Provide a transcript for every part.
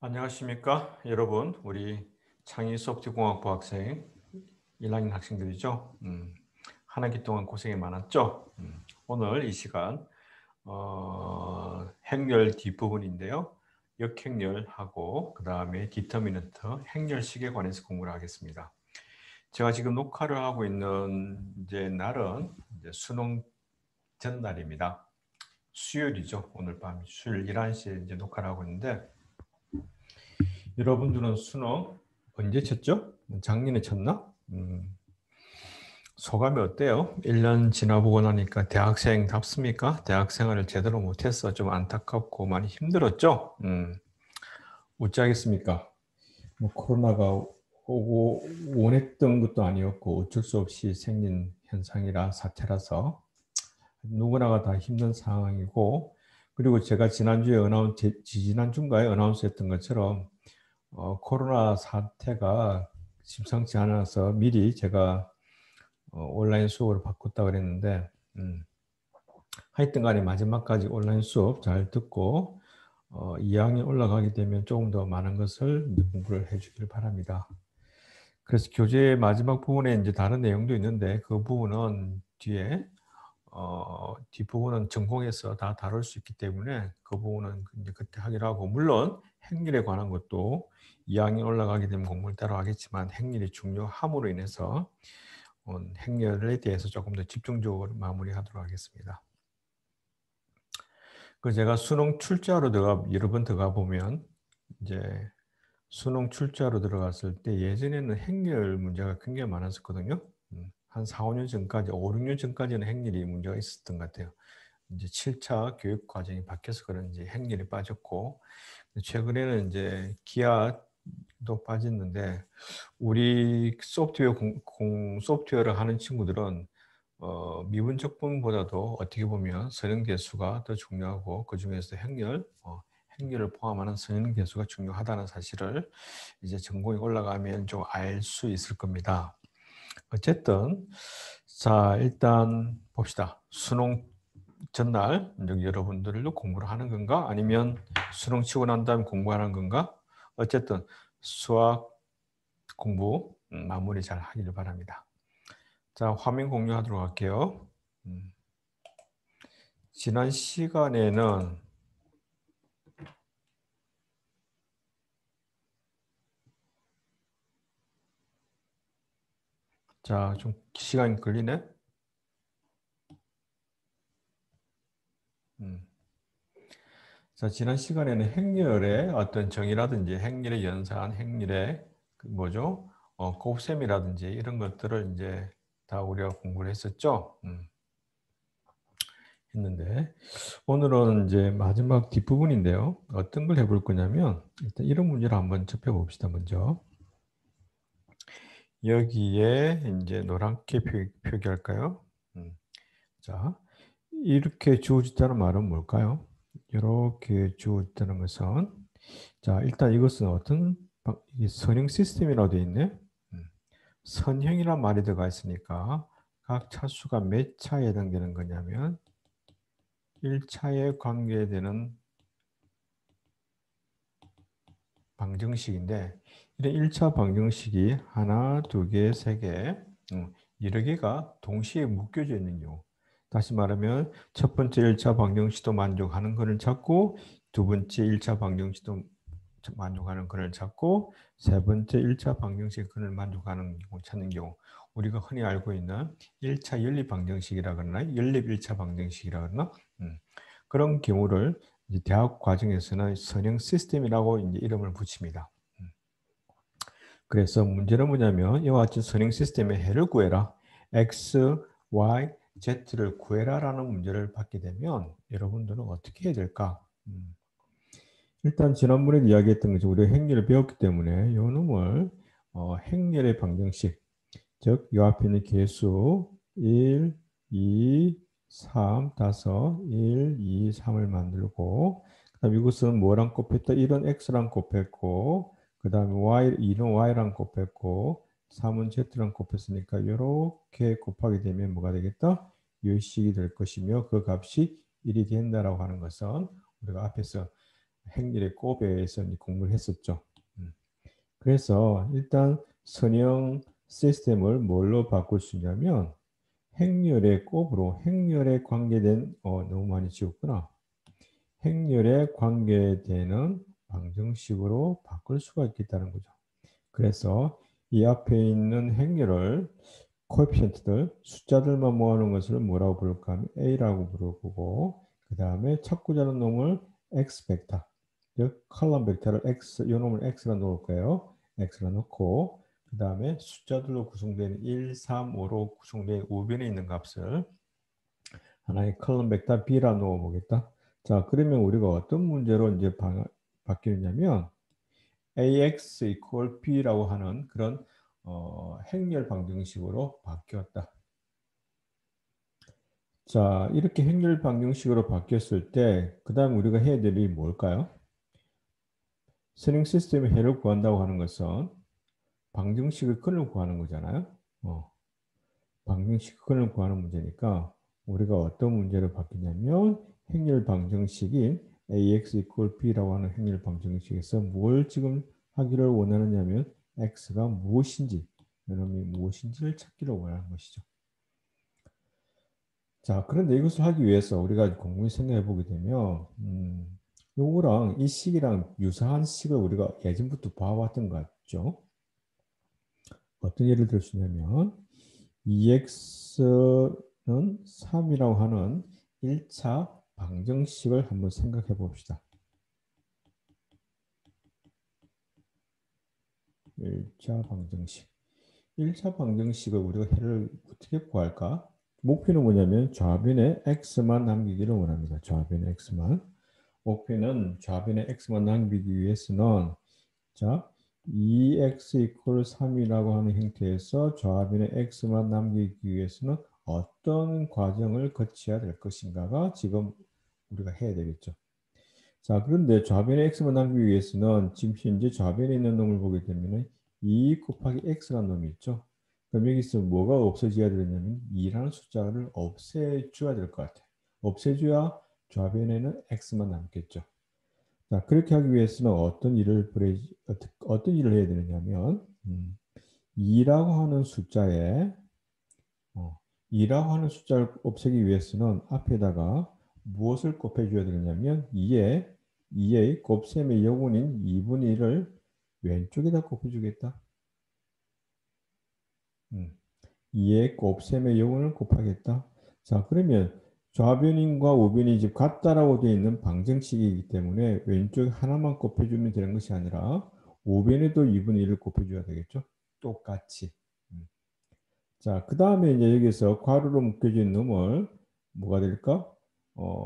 안녕하십니까 여러분. 우리 창의 소프트공학부 학생 1학년 학생들이죠. 한 학기 동안 고생이 많았죠. 오늘 이 시간 행렬 뒷부분인데요. 역행렬하고 그 다음에 디터미넌트 행렬식에 관해서 공부를 하겠습니다. 제가 지금 녹화를 하고 있는 이제 날은 이제 수능 전날입니다. 수요일이죠. 오늘 밤 수요일 11시에 이제 녹화를 하고 있는데, 여러분들은 수능 언제 쳤죠? 작년에 쳤나? 소감이 어때요? 1년 지나보고 나니까 대학생답습니까? 대학 생활을 제대로 못해서 좀 안타깝고 많이 힘들었죠? 어찌하겠습니까? 뭐 코로나가 오고 원했던 것도 아니었고 어쩔 수 없이 생긴 현상이라 사태라서 누구나가 다 힘든 상황이고, 그리고 제가 지난주에 지난주인가에 어나운스 했던 것처럼 코로나 사태가 심상치 않아서 미리 제가 온라인 수업을 바꿨다 그랬는데, 하여튼 간에 마지막까지 온라인 수업 잘 듣고 2학년 올라가게 되면 조금 더 많은 것을 공부를 해주길 바랍니다. 그래서 교재 마지막 부분에 이제 다른 내용도 있는데 그 부분은 뒤에 뒷부분은 전공에서 다 다룰 수 있기 때문에 그 부분은 이제 그때 하기로 하고, 물론 행렬에 관한 것도 2학년 올라가게 되면 공부를 따로 하겠지만 행렬이 중요함으로 인해서 행렬에 대해서 조금 더 집중적으로 마무리하도록 하겠습니다. 그 제가 수능 출제하러 여러 번 들어가 보면 이제 수능 출제하러 들어갔을 때 예전에는 행렬 문제가 굉장히 많았었거든요. 한 4, 5년 전까지, 5, 6년 전까지는 행렬이 문제가 있었던 것 같아요. 이제 7차 교육 과정이 바뀌어서 그런지 행렬이 빠졌고, 최근에는 이제 기하도 빠졌는데, 우리 소프트웨어를 하는 친구들은 미분적 분보다도 어떻게 보면 선형대수가 더 중요하고, 그 중에서 행렬을 포함하는 선형대수가 중요하다는 사실을 이제 전공이 올라가면 좀 알 수 있을 겁니다. 어쨌든 자, 일단 봅시다. 수능 전날 여러분들도 공부를 하는 건가? 아니면 수능 치고 난 다음에 공부하는 건가? 어쨌든 수학 공부 마무리 잘 하기를 바랍니다. 자, 화면 공유하도록 할게요. 지난 시간에는 자, 좀 시간이 걸리네. 자, 지난 시간에는 행렬의 어떤 정의라든지 행렬의 연산, 행렬의 뭐죠? 곱셈이라든지 이런 것들을 이제 다 우리가 공부를 했었죠. 했는데 오늘은 이제 마지막 뒷부분인데요. 어떤 걸 해볼 거냐면 일단 이런 문제를 한번 접해 봅시다. 먼저 여기에 이제 노랗게 표기할까요? 자, 이렇게 주어졌다는 말은 뭘까요? 이렇게 주어졌다는 것은, 자, 일단 이것은 어떤 선형 시스템이라고 되어 있네. 선형이란 말이 들어가 있으니까 각 차수가 몇 차에 해당되는 거냐면 1차에 관계되는 방정식인데, 이런 1차 방정식이 하나, 두 개, 세 개, 여러 개가 동시에 묶여져 있는 경우, 다시 말하면 첫 번째 1차 방정식도 만족하는 것을 찾고, 두 번째 1차 방정식도 만족하는 것을 찾고, 세 번째 1차 방정식 그를 만족하는 경우 찾는 경우, 우리가 흔히 알고 있는 1차 연립 방정식이라 그러나 연립 1차 방정식이라 그러나 그런 경우를 이제 대학 과정에서는 선형 시스템이라고 이제 이름을 붙입니다. 그래서 문제는 뭐냐면 이와 같은 선형 시스템의 해를 구해라. X, Y, Z를 구해라라는 문제를 받게 되면 여러분들은 어떻게 해야 될까? 일단 지난번에 이야기했던 것이 우리가 행렬을 배웠기 때문에 이 놈을 행렬의 방정식, 즉 이 앞에 있는 개수 1, 2, 3, 5, 1, 2, 3을 만들고, 그다음 이것은 뭐랑 곱했다? 1은 x랑 곱했고, 그 다음에 y, 2는 y랑 곱했고, 3은 z랑 곱했으니까 이렇게 곱하게 되면 뭐가 되겠다? 요식이 될 것이며 그 값이 1이 된다라고 하는 것은 우리가 앞에서 행렬의 곱에서 공부를 했었죠. 그래서 일단 선형 시스템을 뭘로 바꿀 수 있냐면 행렬의 곱으로 행렬에 관계된 너무 많이 지웠구나. 행렬에 관계되는 방정식으로 바꿀 수가 있겠다는 거죠. 그래서 이 앞에 있는 행렬을 코에피션트들 숫자들만 모아놓은 것을 뭐라고 부를까 하면 A라고 부를 거고 그 다음에 찾고자 하는 놈을 X 벡터 즉 컬럼 벡터를 X 이 놈을 X라 놓을 거예요. X라 놓고 그 다음에 숫자들로 구성된 1, 3, 5로 구성된 우변에 있는 값을 하나의 컬럼 벡터 B라 놓아 보겠다. 자, 그러면 우리가 어떤 문제로 이제 바뀌느냐면 AX equal B라고 하는 그런 행렬 방정식으로 바뀌었다. 자, 이렇게 행렬 방정식으로 바뀌었을 때, 그 다음 우리가 해야 될 일이 뭘까요? 선행 시스템의 해를 구한다고 하는 것은 방정식의 근을 구하는 거잖아요. 방정식 근을 구하는 문제니까 우리가 어떤 문제로 바뀌냐면 행렬 방정식인 ax equal b라고 하는 행렬 방정식에서 뭘 지금 하기를 원하느냐면 x가 무엇인지, 이놈이 무엇인지를 찾기를 원하는 것이죠. 자, 그런데 이것을 하기 위해서 우리가 곰곰이 생각해 보게 되면 요거랑 이 식이랑 유사한 식을 우리가 예전부터 봐왔던 것 같죠. 어떤 예를 들 수 있냐면 2x는 3이라고 하는 1차 방정식을 한번 생각해 봅시다. 1차 방정식. 1차 방정식을 우리가 해를 어떻게 구할까? 목표는 뭐냐면 좌변에 x만 남기기를 원합니다. 좌변에 x만. 목표는 좌변에 x만 남기기 위해서는 자, 2x 이퀄 3이라고 하는 형태에서 좌변에 x만 남기기 위해서는 어떤 과정을 거쳐야 될 것인가가 지금 우리가 해야 되겠죠. 자, 그런데 좌변에 x만 남기기 위해서는 지금 현재 좌변에 있는 놈을 보게 되면 2 곱하기 x라는 놈이 있죠. 그럼 여기서 뭐가 없어져야 되냐면 2라는 숫자를 없애줘야 될 것 같아요. 없애줘야 좌변에는 x만 남겠죠. 자, 그렇게 하기 위해서는 어떤 일을 해야 되느냐면 2라고 하는 숫자에 2라고 하는 숫자를 없애기 위해서는 앞에다가 무엇을 곱해줘야 되느냐면 2의 곱셈의 여분인 2분의 1을 왼쪽에다 곱해주겠다. 2의 곱셈의 여분을 곱하겠다. 자, 그러면 좌변인과 우변이 집 같다라고 되어 있는 방정식이기 때문에 왼쪽에 하나만 곱해주면 되는 것이 아니라 우변에도 2분의 1을 곱해줘야 되겠죠. 똑같이. 자, 그 다음에 이제 여기서 괄호로 묶여진 놈을 뭐가 될까?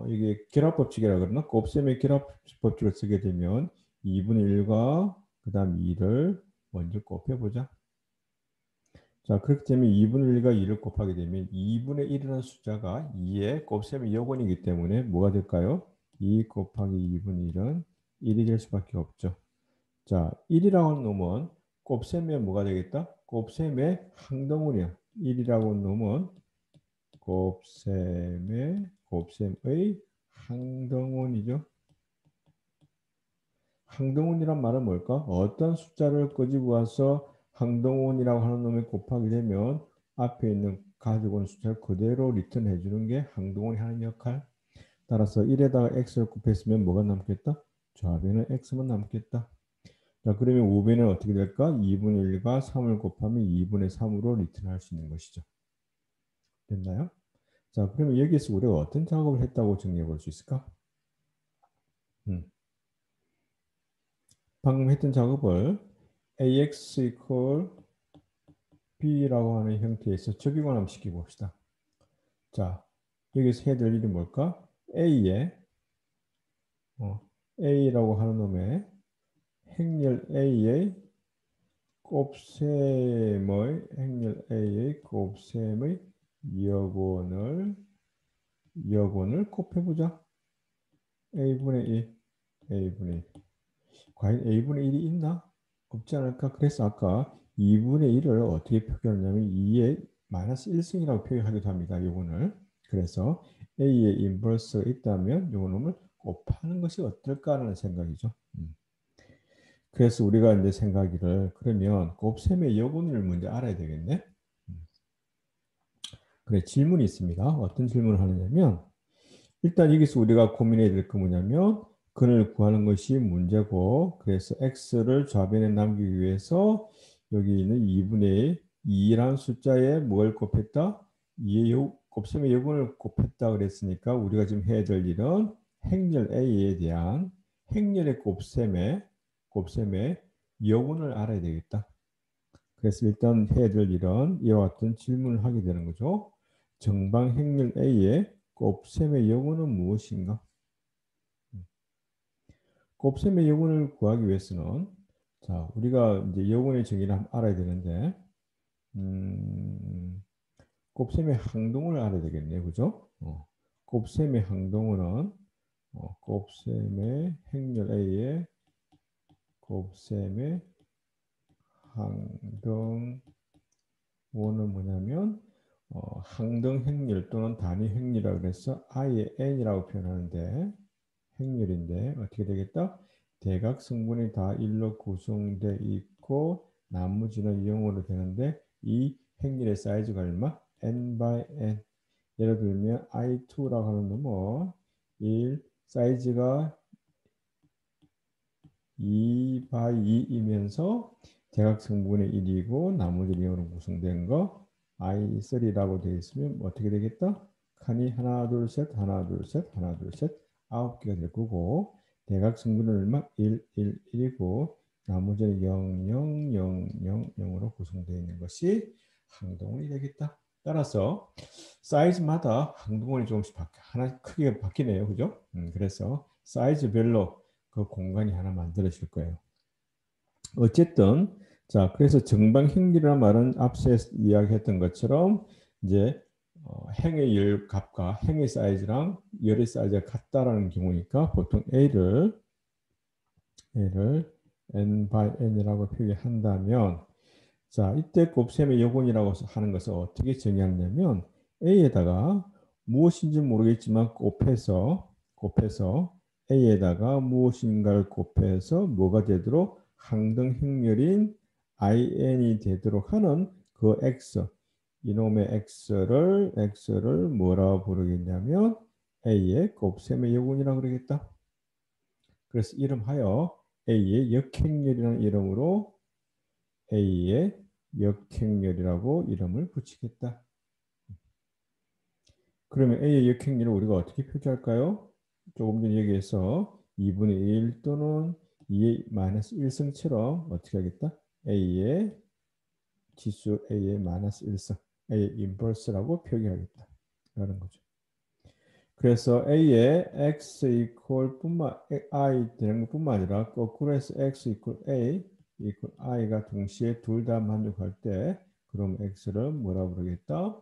이게 결합법칙이라 그러나 곱셈의 결합법칙을 쓰게 되면 2분의 1과 그 다음 2를 먼저 곱해보자. 자, 그렇기 때문에 2분의 1과 2를 곱하게 되면 2분의 1이라는 숫자가 2의 곱셈의 여건이기 때문에 뭐가 될까요? 2 곱하기 2분의 1은 1이 될 수밖에 없죠. 자, 1이라고 하는 놈은 곱셈의 뭐가 되겠다? 곱셈의 항등원이야. 1이라고 하는 놈은 곱셈의 항등원이죠. 항등원이란 말은 뭘까? 어떤 숫자를 끄집어 와서 항등원이라고 하는 놈에 곱하게 되면 앞에 있는 가지고 온 숫자를 그대로 리턴해 주는 게 항등원이 하는 역할. 따라서 1에다가 x를 곱했으면 뭐가 남겠다? 좌변은 x만 남겠다. 자, 그러면 우변은 어떻게 될까? 2분의 1과 3을 곱하면 2분의 3으로 리턴할 수 있는 것이죠. 됐나요? 자, 그러면 여기서 우리가 어떤 작업을 했다고 정리해 볼 수 있을까? 방금 했던 작업을 ax equal b라고 하는 형태에서 적용을 한번 시켜봅시다. 자, 여기서 해야 될 일이 뭘까? a라고 하는 놈의 행렬 a의 곱셈의 여건을 곱해보자. a분의 1. 과연 a분의 1이 있나? 없지 않을까? 그래서 아까 2분의 1을 어떻게 표현하냐면 2의 마이너스 1승이라고 표현하기도 합니다. 요거를. 그래서 a의 인버스가 있다면 요거는 곱하는 것이 어떨까라는 생각이죠. 그래서 우리가 이제 생각이를 그러면 곱셈의 여분을 먼저 알아야 되겠네. 그래, 질문이 있습니다. 어떤 질문을 하느냐면 일단 여기서 우리가 고민해야 될 거 뭐냐면 근을 구하는 것이 문제고 그래서 x를 좌변에 남기기 위해서 여기 있는 2분의 2라는 숫자에 뭘 곱했다? 2의 곱셈의 여분을 곱했다 그랬으니까 우리가 지금 해야 될 일은 행렬 a에 대한 행렬의 곱셈의 여분을 알아야 되겠다. 그래서 일단 해야 될 일은 이와 같은 질문을 하게 되는 거죠. 정방 행렬 a의 곱셈의 여분은 무엇인가? 곱셈의 여분을 구하기 위해서는 자 우리가 이제 여분의 정의를 알아야 되는데 곱셈의 항동을 알아야 되겠네요, 그죠? 곱셈의 항동은 곱셈의 행렬 a의 곱셈의 항동원은 뭐냐면 항등 행렬 또는 단위 행렬이라고 그래서 i의 n이라고 표현하는데 행렬인데 어떻게 되겠다? 대각 성분이 다 1로 구성돼 있고 나머지는 0으로 되는데 이 행렬의 사이즈가 얼마? n by n. 예를 들면 i2라고 하는 놈은 1 사이즈가 2 by 2이면서 대각 성분의 1이고 나머지 0으로 구성된 거 i3라고 되어 있으면 어떻게 되겠다? 칸이 하나 둘 셋 하나 둘 셋 하나 둘 셋 9개가 될 거고 대각 성분은 얼마? 1, 1, 1이고 나머지는 0, 0, 0, 0, 0으로 구성되어 있는 것이 항동원이 되겠다. 따라서 사이즈마다 항동원이 조금씩 하나 크게 바뀌네요. 그죠? 그래서 사이즈별로 그 공간이 하나 만들어질 거예요. 어쨌든 자 그래서 정방행렬이라는 말은 앞서 이야기했던 것처럼 이제 행의 열 값과 행의 사이즈랑 열의 사이즈가 같다라는 경우니까 보통 A를 n by n이라고 표기한다면 자 이때 곱셈의 여분이라고 하는 것을 어떻게 정의하냐면 A에다가 무엇인지 모르겠지만 곱해서 A에다가 무엇인가를 곱해서 뭐가 되도록 항등 행렬인 in이 되도록 하는 그 x 이놈의 x를 뭐라고 부르겠냐면 a의 곱셈의 여분이라고 그러겠다. 그래서 이름하여 a의 역행렬이라는 이름으로 a의 역행렬이라고 이름을 붙이겠다. 그러면 a의 역행렬을 우리가 어떻게 표기할까요? 조금 전에 얘기해서 2분의 1 또는 2의 마이너스 1승처럼 어떻게 하겠다? a의 지수 a의 마이너스 1승, a의 인버스라고 표기하겠다. 라는 거죠. 그래서 a의 x 이퀄 i 되는 것뿐만 아니라 거꾸로 해서 x 이퀄 a 이퀄 i가 동시에 둘 다 만족할 때 그럼 x를 뭐라 부르겠다?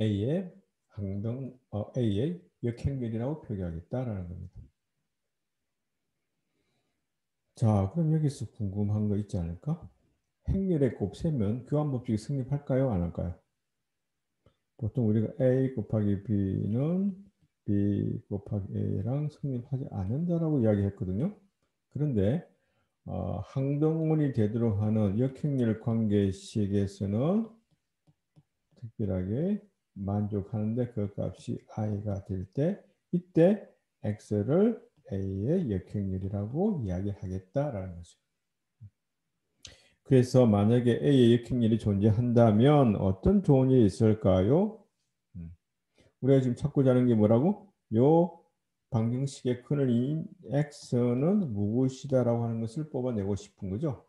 a의 항등 a의 역행렬이라고 표기하겠다라는 겁니다. 자, 그럼 여기서 궁금한 거 있지 않을까? 행렬의 곱셈은 교환법칙이 성립할까요? 안 할까요? 보통 우리가 a 곱하기 b는 b 곱하기 a랑 성립하지 않는다라고 이야기했거든요. 그런데 항등원이 되도록 하는 역행렬 관계식에서는 특별하게 만족하는데 그 값이 i가 될 때 이때 x를 a의 역행렬이라고 이야기하겠다라는 거죠. 그래서 만약에 a의 역행렬이 존재한다면 어떤 조언이 있을까요? 우리가 지금 찾고자 하는 게 뭐라고? 요 방정식의 근원인 x는 무엇이다라고 하는 것을 뽑아내고 싶은 거죠.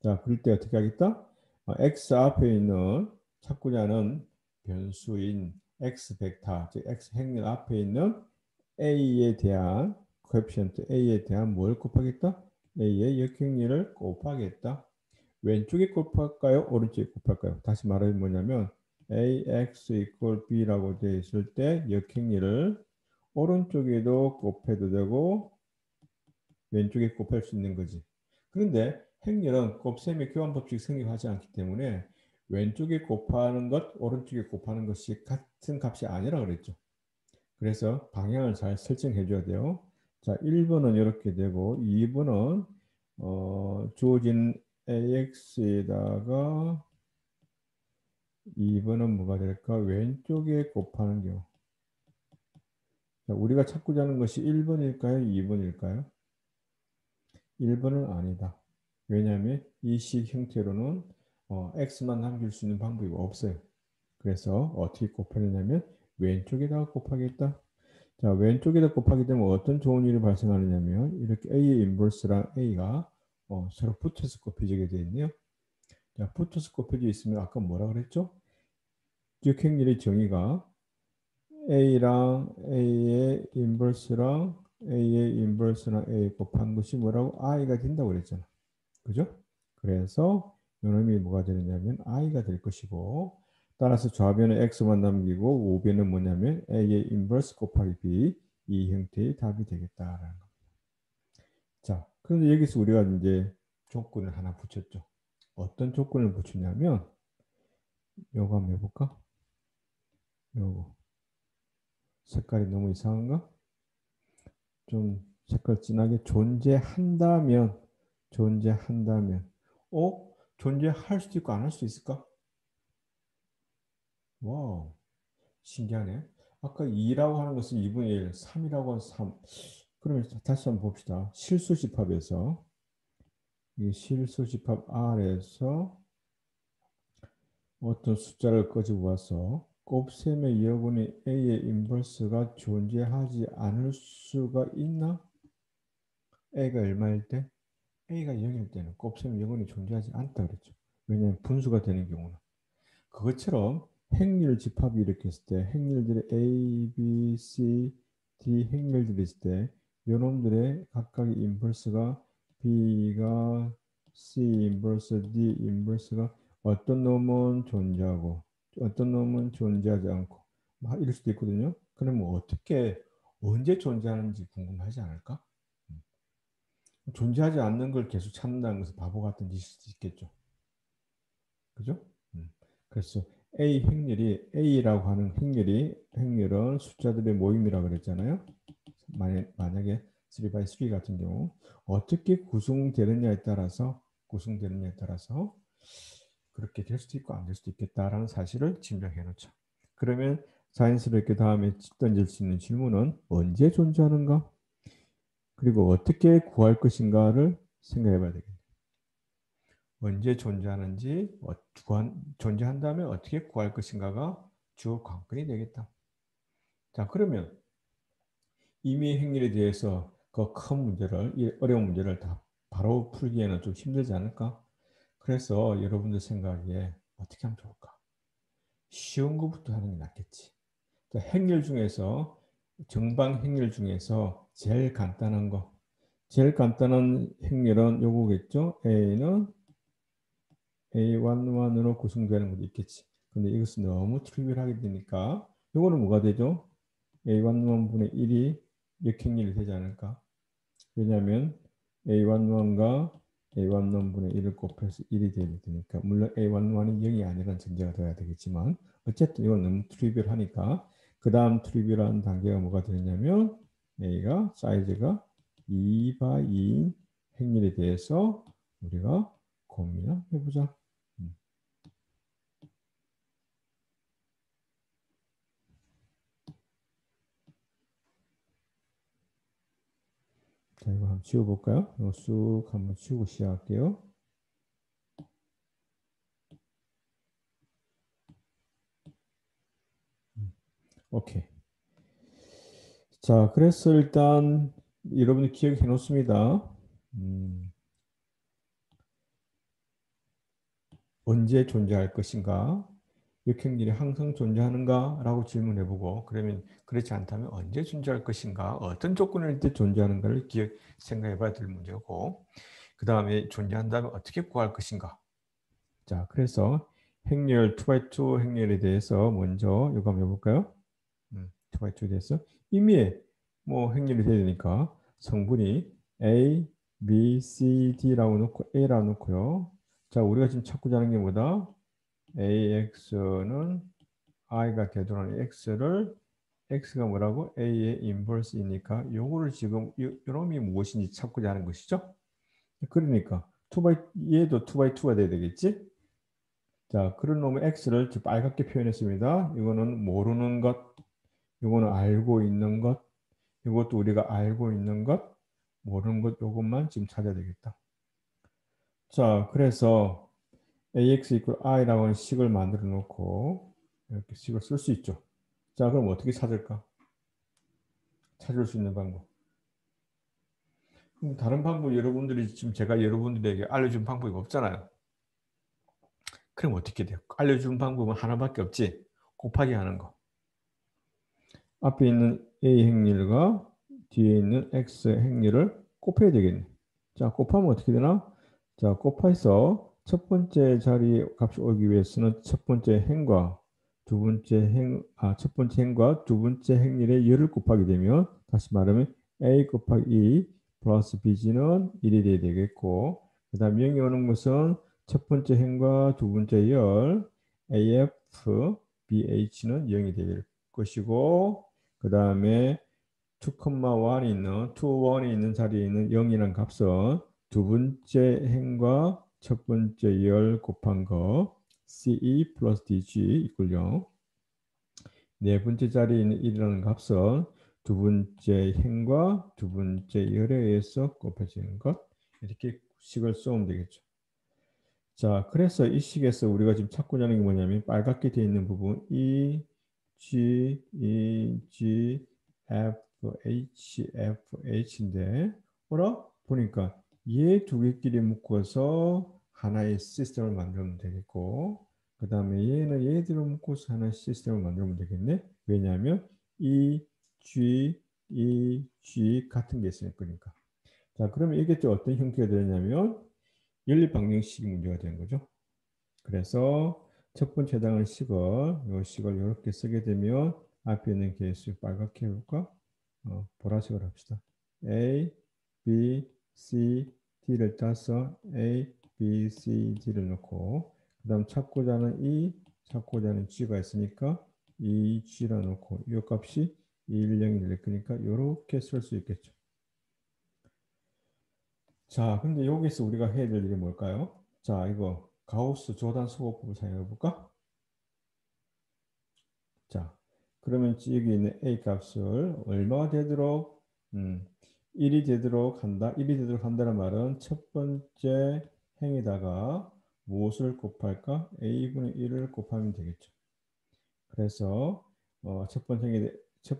자, 그럴 때 어떻게 하겠다? x 앞에 있는 찾고자 하는 변수인 x 벡터, 즉 x 행렬 앞에 있는 a에 대한 코에피션트 a에 대한 뭘 곱하겠다? a의 역행렬을 곱하겠다. 왼쪽에 곱할까요? 오른쪽에 곱할까요? 다시 말하면 뭐냐면 ax equal b라고 되어 있을 때 역행렬을 오른쪽에도 곱해도 되고 왼쪽에 곱할 수 있는 거지. 그런데 행렬은 곱셈의 교환법칙이 성립하지 않기 때문에 왼쪽에 곱하는 것, 오른쪽에 곱하는 것이 같은 값이 아니라 그랬죠. 그래서 방향을 잘 설정해 줘야 돼요. 자, 1번은 이렇게 되고 2번은 주어진 AX에다가 2번은 뭐가 될까? 왼쪽에 곱하는 경우. 자, 우리가 찾고자 하는 것이 1번일까요? 2번일까요? 1번은 아니다. 왜냐하면 이 식 형태로는 x만 남길 수 있는 방법이 없어요. 그래서 어떻게 곱하느냐면 왼쪽에다가 곱하겠다. 자, 왼쪽에다 곱하게 되면 어떤 좋은 일이 발생하느냐면 이렇게 a의 인버스랑 a가 서로 붙어서 곱해지게 되어 있네요. 자, 붙어서 곱해져 있으면 아까 뭐라 그랬죠? 역행렬의 정의가 a랑 a의 인버스랑 a의 인버스랑 a 곱한 것이 뭐라고? i가 된다고 그랬잖아. 그죠? 그래서 요놈이 뭐가 되느냐면 i가 될 것이고 따라서 좌변은 x만 남기고 우변은 뭐냐면 a의 인버스 곱하기 b 이 형태의 답이 되겠다라는 겁니다. 자, 그런데 여기서 우리가 이제 조건을 하나 붙였죠. 어떤 조건을 붙였냐면 요거 한번 해볼까? 요거 색깔이 너무 이상한가? 좀 색깔 진하게 존재한다면 존재할 수도 있고 안 할 수도 있을까? 와우, 신기하네. 아까 2라고 하는 것은 2분의 1, 3이라고 하는 3. 그러면 다시 한번 봅시다. 실수집합에서 이 실수집합 R에서 어떤 숫자를 가지고 와서 곱셈의 여분이 A의 인버스가 존재하지 않을 수가 있나? A가 얼마일 때? A가 0일 때는 곱셈의 여분이 존재하지 않다 그랬죠. 왜냐하면 분수가 되는 경우는. 그것처럼 행렬 집합이 이렇게 있을 때 행렬들의 A, B, C, D 행렬들이 있을 때 요놈들의 각각의 인버스가 B가 C 인버스, D 인버스가 어떤 놈은 존재하고 어떤 놈은 존재하지 않고 막 이럴 수도 있거든요. 그러면 어떻게 언제 존재하는지 궁금하지 않을까? 존재하지 않는 걸 계속 찾는다는 것은 바보 같은 짓일 수도 있겠죠. 그죠? 그래서 A라고 하는 행렬은 숫자들의 모임이라고 그랬잖아요. 만약에 3x3 같은 경우 어떻게 구성되느냐에 따라서 그렇게 될 수도 있고 안 될 수도 있겠다라는 사실을 증명해 놓죠. 그러면 자연스럽게 다음에 던질 수 있는 질문은 언제 존재하는가? 그리고 어떻게 구할 것인가를 생각해 봐야 되겠네요. 언제 존재하는지, 존재한다면 어떻게 구할 것인가가 주요 관건이 되겠다. 자, 그러면 임의 행렬에 대해서 그 큰 문제를, 이 어려운 문제를 다 바로 풀기에는 좀 힘들지 않을까? 그래서 여러분들 생각에 어떻게 하면 좋을까? 쉬운 것부터 하는 게 낫겠지. 행렬 중에서, 정방 행렬 중에서 제일 간단한 행렬은 요거겠죠? A는 A11으로 구성되는 것도 있겠지. 근데 이것은 너무 트리비얼하게 되니까 요거는 뭐가 되죠? A11분의 1이 역행렬이 되지 않을까? 왜냐하면 A11과 A11분의 1을 곱해서 1이 되야 되니까 물론 A11이 0이 아니라는 전제가 돼야 되겠지만 어쨌든 이건 너무 트리비얼하니까 그 다음 트리비얼한 단계가 뭐가 되냐면 A가 사이즈가 2바 2인 행렬에 대해서 우리가 고민을 해보자. 자, 이거 한번 지워볼까요? 이거 쑥 한번 지우고 시작할게요. 오케이. 자, 그래서 일단 여러분이 기억해 놓습니다. 언제 존재할 것인가? 역행렬이 항상 존재하는가? 라고 질문해보고 그러면 그렇지 않다면 언제 존재할 것인가? 어떤 조건일 때 존재하는가를 생각해 봐야 될 문제고 그 다음에 존재한다면 어떻게 구할 것인가? 자, 그래서 행렬 2x2 행렬에 대해서 먼저 이거 한번 해볼까요? 2x2에 대해서 이미 뭐 행렬이 돼야 되니까 성분이 A, B, C, D라고 놓고 A라고 놓고요. 자, 우리가 지금 찾고자 하는 게 뭐다? AX는 I가 되돌아가는 X를 x가 뭐라고? a의 인버스이니까 요거를 지금 요놈이 무엇인지 찾고자 하는 것이죠. 그러니까 얘도 2x2가 돼야 되겠지. 자, 그런 놈의 x를 빨갛게 표현했습니다. 이거는 모르는 것, 이거는 알고 있는 것, 이것도 우리가 알고 있는 것, 모르는 것 요것만 지금 찾아야 되겠다. 자, 그래서 ax equal i라고 하는 식을 만들어 놓고 이렇게 식을 쓸 수 있죠. 자, 그럼 어떻게 찾을까? 찾을 수 있는 방법. 다른 방법 여러분들이 지금 제가 여러분들에게 알려준 방법이 없잖아요. 그럼 어떻게 돼요? 알려준 방법은 하나밖에 없지. 곱하기 하는 거. 앞에 있는 a 행렬과 뒤에 있는 x 행렬을 곱해야 되겠네. 자, 곱하면 어떻게 되나? 자, 곱해서 첫 번째 자리 값이 오기 위해서는 첫 번째 행과 두 번째 행과 두 번째 행렬의 열을 곱하게 되면 다시 말하면 a 곱하기 2 플러스 bg는 1이 돼야 되겠고, 그 다음 0이 오는 것은 첫 번째 행과 두 번째 열 af bh는 0이 될 것이고, 그 다음에 2,1이 있는 2,1이 있는 자리에 있는 0이라는 값은 두 번째 행과 첫 번째 열 곱한 거 ce 플러스 dg 이퀄 0. 네 번째 자리에 있는 1이라는 값은 두 번째 행과 두 번째 열에 의해서 곱해지는 것. 이렇게 식을 쏘면 되겠죠. 자, 그래서 이 식에서 우리가 지금 찾고자 하는 게 뭐냐면 빨갛게 되어 있는 부분 E, G, E, G, F, H, F, H인데 뭐라? 보니까 얘 두 개끼리 묶어서 하나의 시스템을 만들면 되겠고, 그 다음에 얘는 얘들을 묶어서 하나의 시스템을 만들면 되겠네. 왜냐하면 E, G, E, G 같은 게 있으니까. 그러니까. 자, 그러면 이게 또 어떤 형태가 되냐면 연립방정식이 문제가 되는 거죠. 그래서 첫 번째 해당하는 식을, 이 식을 이렇게 쓰게 되면 앞에 있는 개수 빨갛게 해볼까? 보라색으로 합시다. A, B, C, D를 따서 A, B, C, D를 넣고, 그 다음 찾고자 하는 E, 찾고자 하는 G가 있으니까 E, G라 놓고, 이 값이 1, 0이 될 거니까 이렇게 쓸 수 있겠죠. 자, 근데 여기서 우리가 해야 될 일이 뭘까요? 자, 이거 가우스 조단 수거법을 사용해 볼까? 자, 그러면 여기 있는 a 값을 얼마가 되도록 1이 되도록 한다. 1이 되도록 한다는 말은 첫 번째 행에다가 무엇을 곱할까? a분의 1을 곱하면 되겠죠. 그래서 첫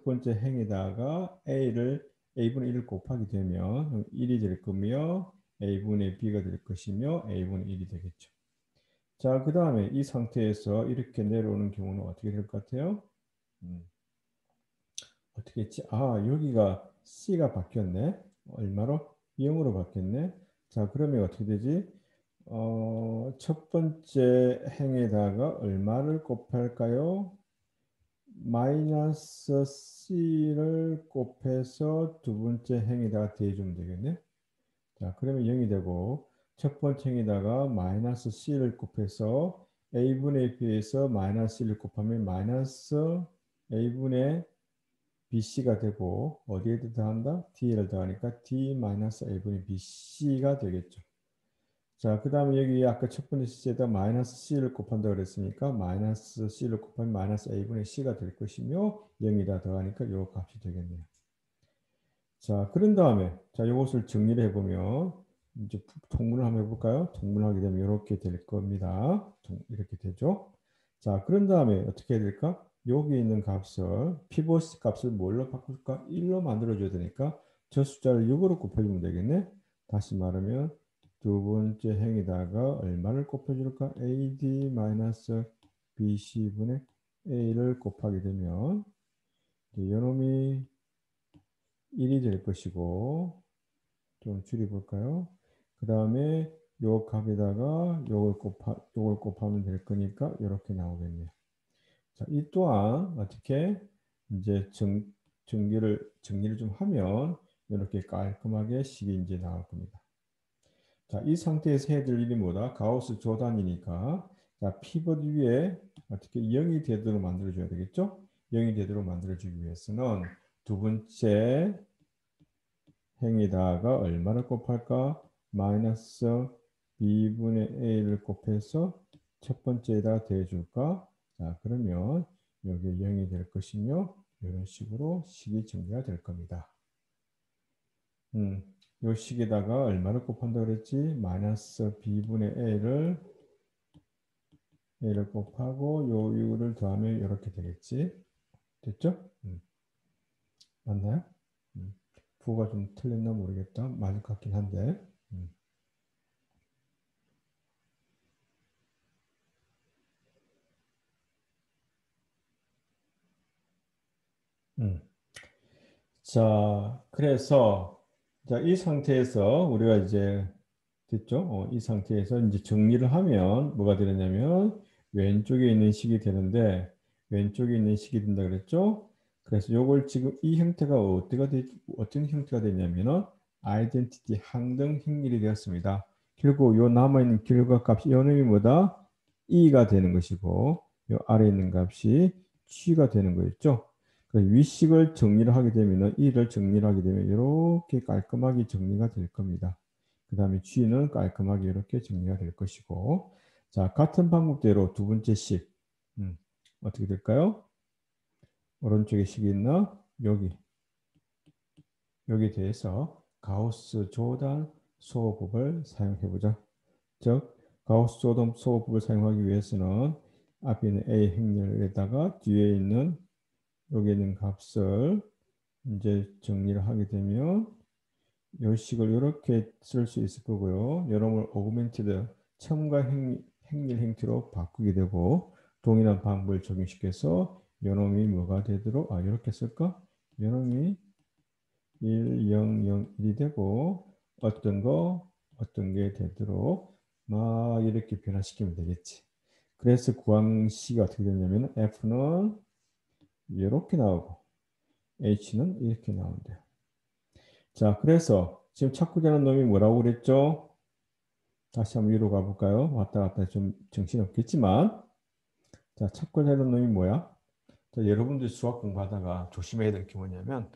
번째 행에다가 a분의 1을 곱하게 되면 1이 될 거며 a분의 b가 될 것이며 a분의 1이 되겠죠. 자, 그 다음에 이 상태에서 이렇게 내려오는 경우는 어떻게 될 것 같아요? 어떻게 했지? 아, 여기가 C가 바뀌었네. 얼마로? 0으로 바뀌었네. 자, 그러면 어떻게 되지? 첫 번째 행에다가 얼마를 곱할까요? 마이너스 C를 곱해서 두 번째 행에다가 대주면 되겠네. 자, 그러면 0이 되고, 첫 번째 행에다가 마이너스 C를 곱해서 A분의 B에서 마이너스 C를 곱하면 마이너스 A분의 BC가 되고, 어디에 더한다? D를 더하니까 D-A분의 BC가 되겠죠. 자, 그 다음에 여기 아까 첫 번째 C에다 마이너스 C를 곱한다고 그랬으니까 마이너스 C를 곱하면 마이너스 A분의 C가 될 것이며 0이다 더하니까 이 값이 되겠네요. 자, 그런 다음에 자, 이것을 정리를 해보면 이제 통분을 한번 해볼까요? 통분하게 되면 이렇게 될 겁니다. 이렇게 되죠. 자, 그런 다음에 어떻게 해야 될까? 여기 있는 값을 피보시 값을 뭘로 바꿀까? 1로 만들어줘야 되니까 저 숫자를 6으로 곱해주면 되겠네. 다시 말하면 두 번째 행에다가 얼마를 곱해줄까? AD-BC분의 A를 곱하게 되면 이놈이 1이 될 것이고, 좀 줄여볼까요? 그 다음에 요 값에다가 요걸 곱하면 될 거니까 이렇게 나오겠네요. 자, 이 또한 어떻게 이제 정리를 좀 하면 이렇게 깔끔하게 식이 이제 나올 겁니다. 자, 이 상태에서 해야 될 일이 뭐다? 가우스 조단이니까 자, 피벗 위에 어떻게 0이 되도록 만들어줘야 되겠죠? 0이 되도록 만들어주기 위해서는 두 번째 행에다가 얼마를 곱할까? 마이너스 b분의 a를 곱해서 첫 번째에다가 더해줄까? 자, 그러면 여기 0이 될 것이며 이런 식으로 식이 정리가 될 겁니다. 요 식에다가 얼마를 곱한다 그랬지? 마이너스 b분의 a를 곱하고 요 이유를 더하면 이렇게 되겠지? 됐죠? 맞나요? 부호가 좀 틀렸나 모르겠다. 맞을 것 같긴 한데. 음. 자, 그래서 자, 이 상태에서 우리가 이제 됐죠? 이 상태에서 이제 정리를 하면 뭐가 되느냐면 왼쪽에 있는 식이 되는데 왼쪽에 있는 식이 된다 그랬죠? 그래서 요걸 지금 이 형태가 어떤 형태가 됐냐면은 아이덴티티 항등 행렬이 되었습니다. 결국 요 남아있는 결과값이 요 놈이 뭐다? e가 되는 것이고 요 아래 있는 값이 g가 되는 거였죠. 그 위식을 정리를 하게 되면은 e를 정리를 하게 되면 이렇게 깔끔하게 정리가 될 겁니다. 그 다음에 G는 깔끔하게 이렇게 정리가 될 것이고 자 같은 방법대로 두 번째 식 어떻게 될까요? 오른쪽에 식이 있나? 여기 대해서 가우스 조단 소호법을 사용해 보자. 즉 가우스 조단 소호법을 사용하기 위해서는 앞에 있는 A 행렬에다가 뒤에 있는 여기 있는 값을 이제 정리를 하게 되면 이 식을 이렇게 쓸 수 있을 거고요. 여러분 오그멘티드 첨가 행렬 형태로 바꾸게 되고 동일한 방법을 적용시켜서 요놈이 뭐가 되도록 이렇게 쓸까? 요놈이 1, 0, 0, 1이 되고 어떤 게 되도록 막 이렇게 변화시키면 되겠지. 그래서 구항식이 어떻게 되냐면 F는 이렇게 나오고 H는 이렇게 나온대요. 자, 그래서 지금 찾고 되는 놈이 뭐라고 그랬죠? 다시 한번 위로 가볼까요? 왔다 갔다 좀 정신없겠지만 자, 찾고 되는 놈이 뭐야? 자, 여러분들 수학 공부하다가 조심해야 될 게 뭐냐면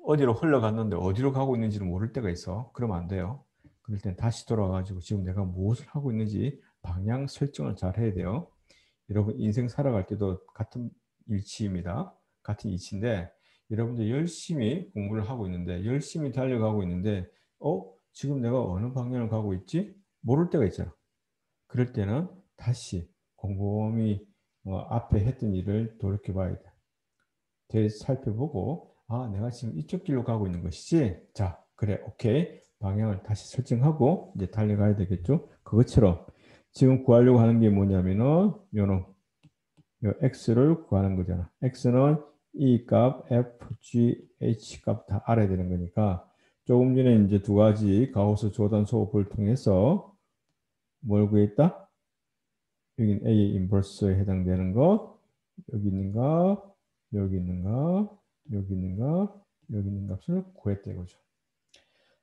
어디로 흘러갔는데 어디로 가고 있는지를 모를 때가 있어. 그러면 안 돼요. 그럴 땐 다시 돌아가가지고 지금 내가 무엇을 하고 있는지 방향 설정을 잘 해야 돼요. 여러분 인생 살아갈 때도 같은 일치입니다. 같은 이치인데 여러분들 열심히 공부를 하고 있는데 열심히 달려가고 있는데 지금 내가 어느 방향을 가고 있지? 모를 때가 있잖아. 그럴 때는 다시 곰곰이 앞에 했던 일을 돌이켜 봐야 돼. 살펴보고 내가 지금 이쪽 길로 가고 있는 것이지. 자, 그래, 오케이. 방향을 다시 설정하고 이제 달려가야 되겠죠. 그것처럼 지금 구하려고 하는 게 뭐냐면은 요놈 요 x를 구하는 거잖아. x는 e 값, f, g, h 값 다 알아야 되는 거니까 조금 전에 이제 두 가지 가우스 조단 소법을 통해서 뭘 구했다? 여긴 A의 인버스에 해당되는 것, 여기 있는 값, 여기 있는 값, 여기 있는 값, 여기 있는 값을 구했다 이거죠.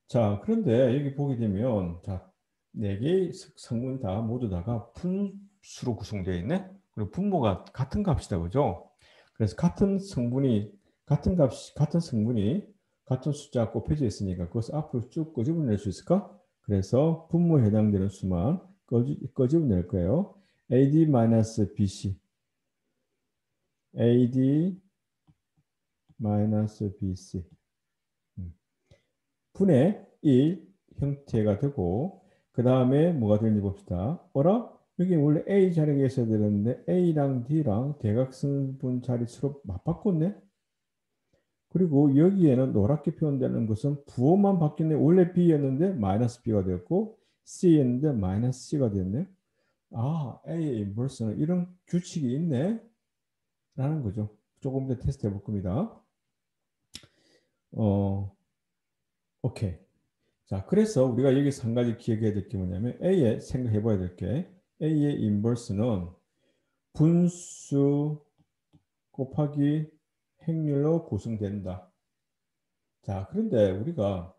자, 그런데 여기 보게 되면 자, 네 개의 성분 다 모두 다가 분수로 구성되어 있네. 그리고 분모가 같은 값이다, 그죠? 그래서 같은 성분이 같은 숫자 곱해져 있으니까 그것을 앞으로 쭉 끄집어낼 수 있을까? 그래서 분모에 해당되는 수만 끄집어낼 거예요. AD-BC, AD-BC 분의 1 형태가 되고 그 다음에 뭐가 되는지 봅시다. 여기 원래 A 자리가 있어야 되는데 A랑 D랑 대각선분 자릿수로 맞바꿨네. 그리고 여기에는 노랗게 표현되는 것은 부호만 바뀌네. 원래 B였는데 마이너스 B가 되었고 C였는데 마이너스 C가 됐네. A의 인버스는 이런 규칙이 있네. 라는 거죠. 조금 더 테스트 해볼 겁니다. 오케이. 자, 그래서 우리가 여기서 한 가지 기억해야 될 게 뭐냐면 A의 생각해 봐야 될 게 A의 인버스는 분수 곱하기 행렬로 구성된다. 자, 그런데 우리가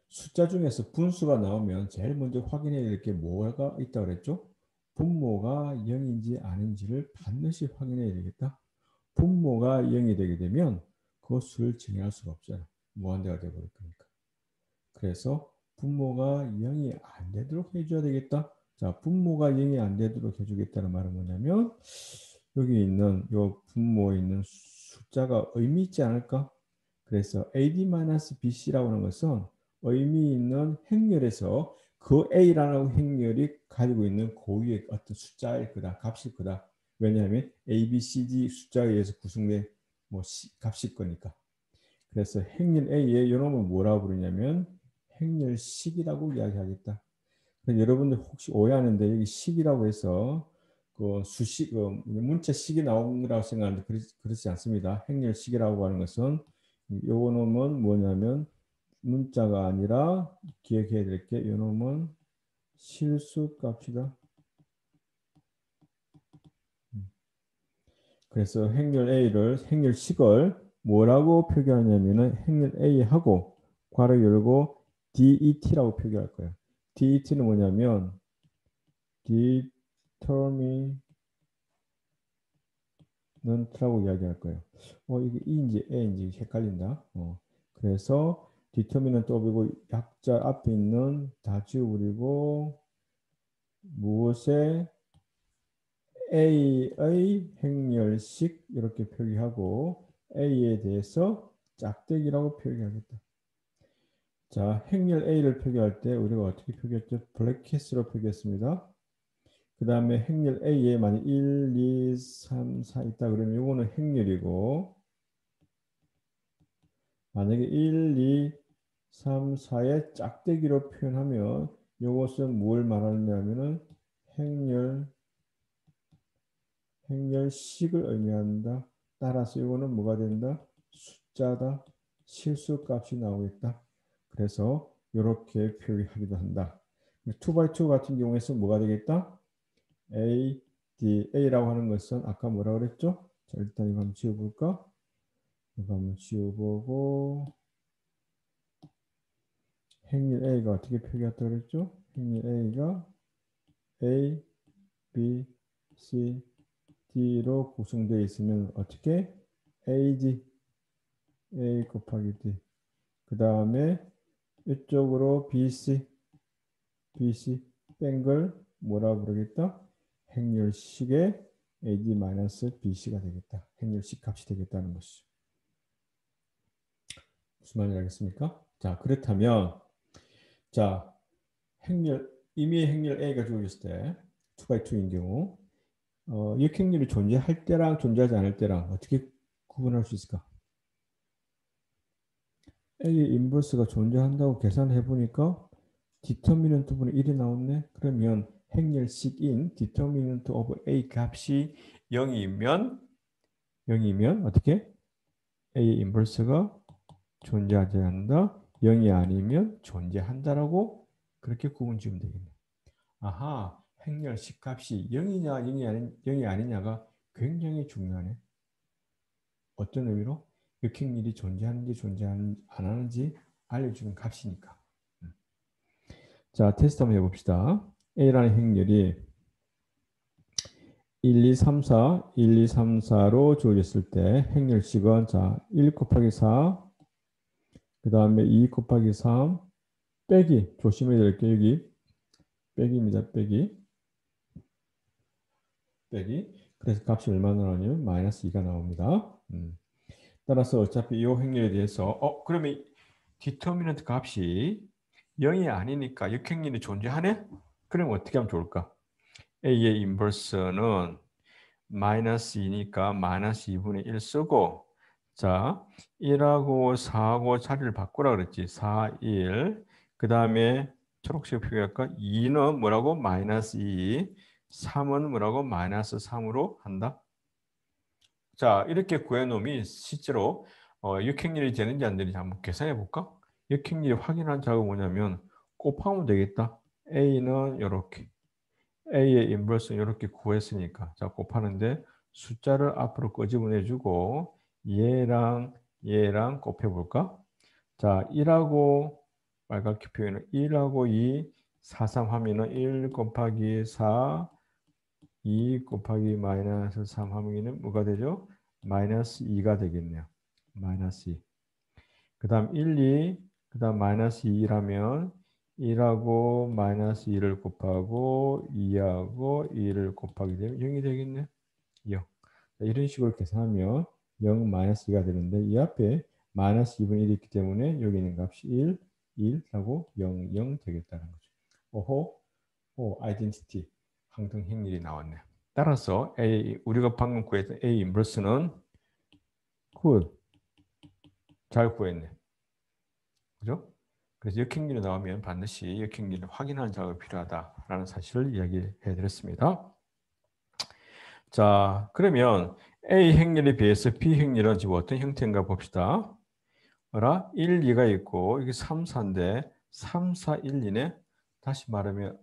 숫자 중에서 분수가 나오면 제일 먼저 확인해야 될 게 뭐가 있다 그랬죠? 분모가 0인지 아닌지를 반드시 확인해야 되겠다. 분모가 0이 되게 되면 그 수를 정의할 수가 없잖아. 무한대가 되어버릴 거니까. 그래서 분모가 0이 안 되도록 해줘야 되겠다. 자, 분모가 0이 안 되도록 해주겠다는 말은 뭐냐면 여기 있는 요 분모에 있는 숫자가 의미 있지 않을까? 그래서 AD-BC라고 하는 것은 의미 있는 행렬에서 그 A라는 행렬이 가지고 있는 고유의 어떤 숫자일 거다, 값일 거다. 왜냐하면 A, B, C, D 숫자에 의해서 구성된 뭐 값일 거니까. 그래서 행렬 A의 이놈을 뭐라고 부르냐면 행렬식이라고 이야기하겠다. 여러분들 혹시 오해하는데 여기 식이라고 해서 그 수식, 문자식이 나온 거라고 생각하는데 그렇지 않습니다. 행렬식이라고 하는 것은 요 놈은 뭐냐면 문자가 아니라 기억해야 될 게 요 놈은 실수값이다. 그래서 행렬식을 뭐라고 표기하냐면은 행렬 A하고 괄호 열고 DET라고 표기할 거예요. DET는 뭐냐면 determinant라고 이야기할 거예요. 이게 E인지 A인지 헷갈린다. 그래서 determinant of이고 약자 앞에 있는 다 지워버리고 무엇에 A의 행렬식 이렇게 표기하고 A에 대해서 짝대기라고 표기하겠다. 자, 행렬 A를 표기할 때 우리가 어떻게 표기했죠? 브래킷으로 표기했습니다. 그 다음에 행렬 A에 만약 1, 2, 3, 4 있다 그러면 이거는 행렬이고 만약에 1, 2, 3, 4의 짝대기로 표현하면 이것은 뭘 말하느냐면은 행렬식을 의미한다. 따라서 이거는 뭐가 된다? 숫자다. 실수값이 나오겠다. 그래서 이렇게 표기하기도 한다. 2x2 같은 경우에서 뭐가 되겠다? A, D, A라고 하는 것은 아까 뭐라 그랬죠? 자, 일단 이거 한번 지워볼까? 이거 한번 지워보고 행렬 A가 어떻게 표기했다 그랬죠? 행렬 A가 A, B, C, D로 구성되어 있으면 어떻게? AD, A 곱하기 D. 그 다음에 이쪽으로 BC 뺀 걸 뭐라 부르겠다? 행렬식의 AD-BC가 되겠다. 행렬식 값이 되겠다는 것이죠. 무슨 말인지 알겠습니까? 자, 그렇다면 자, 임의의 행렬 A가 주어졌을 때 2x2인 경우 역행렬이 존재할 때랑 존재하지 않을 때랑 어떻게 구분할 수 있을까? A의 인버스가 존재한다고 계산해 보니까 디터미넌트 분의 1이 나왔네. 그러면 행렬식인 디터미넌트 오브 A 값이 0이면 어떻게? A의 인버스가 존재하지 않는다. 0이 아니면 존재한다라고 그렇게 구분 지으면 되겠네. 아하, 행렬식 값이 0이냐 0이 아니냐가 굉장히 중요하네. 어떤 의미로? 역행렬이 존재하는지 존재안 하는지 알려주는 값이니까. 자, 테스트 한번 해봅시다. A라는 행렬이 1, 2, 3, 4, 1, 2, 3, 4로 주어졌을 때 행렬식은 자, 1 곱하기 4, 그 다음에 2 곱하기 3, 빼기. 조심해야 될 게 여기 빼기입니다. 빼기. 그래서 값이 얼마나 나오냐면 마이너스 2가 나옵니다. 따라서 어차피 이 행렬에 대해서 그러면 디터미넌트 값이 0이 아니니까 역행렬이 존재하네? 그럼 어떻게 하면 좋을까? A의 인버스는 마이너스 2니까 마이너스 2분의 1 쓰고 자 1하고 4하고 자리를 바꾸라 그랬지. 4, 1. 그 다음에 초록색 표기할까? 2는 뭐라고? 마이너스 2. 3은 뭐라고? 마이너스 3으로 한다. 자 이렇게 구해놓으면 실제로 역행렬이 되는지 안 되는지 한번 계산해 볼까? 역행렬이 확인한 작업은 뭐냐면 곱하면 되겠다. A는 이렇게 A의 인버스는 이렇게 구했으니까 자 곱하는데 숫자를 앞으로 끄집어내주고 얘랑 곱해볼까? 자 1하고 빨갛게 표현은 1하고 2 4, 3 하면은 1 곱하기 4 2 곱하기 마이너스 3 하면은 뭐가 되죠? 마이너스 2가 되겠네요. 마이너스 2. 그 다음 1, 2, 그 다음 마이너스 2라면 1하고 마이너스 2를 곱하고 2하고 2를 곱하게 되면 0이 되겠네. 0. 이런 식으로 계산하면 0 마이너스 2가 되는데 이 앞에 마이너스 2분의 1이 있기 때문에 여기 있는 값이 1, 1하고 0, 0 되겠다는 거죠. 오호, 아이덴티티, 항등 행렬이 나왔네요. 따라서 우리가 방금 구했던 A 인버스는 잘 구했네. 그죠? 그래서 역행렬이 나오면 반드시 역행렬을 확인하는 작업이 필요하다라는 사실을 이야기해 드렸습니다. 자, 그러면 A 행렬에 비해서 B 행렬은 지금 어떤 형태인가 봅시다. 1, 2가 있고 이게 3, 4인데 3, 4, 1, 2네. 다시 말하면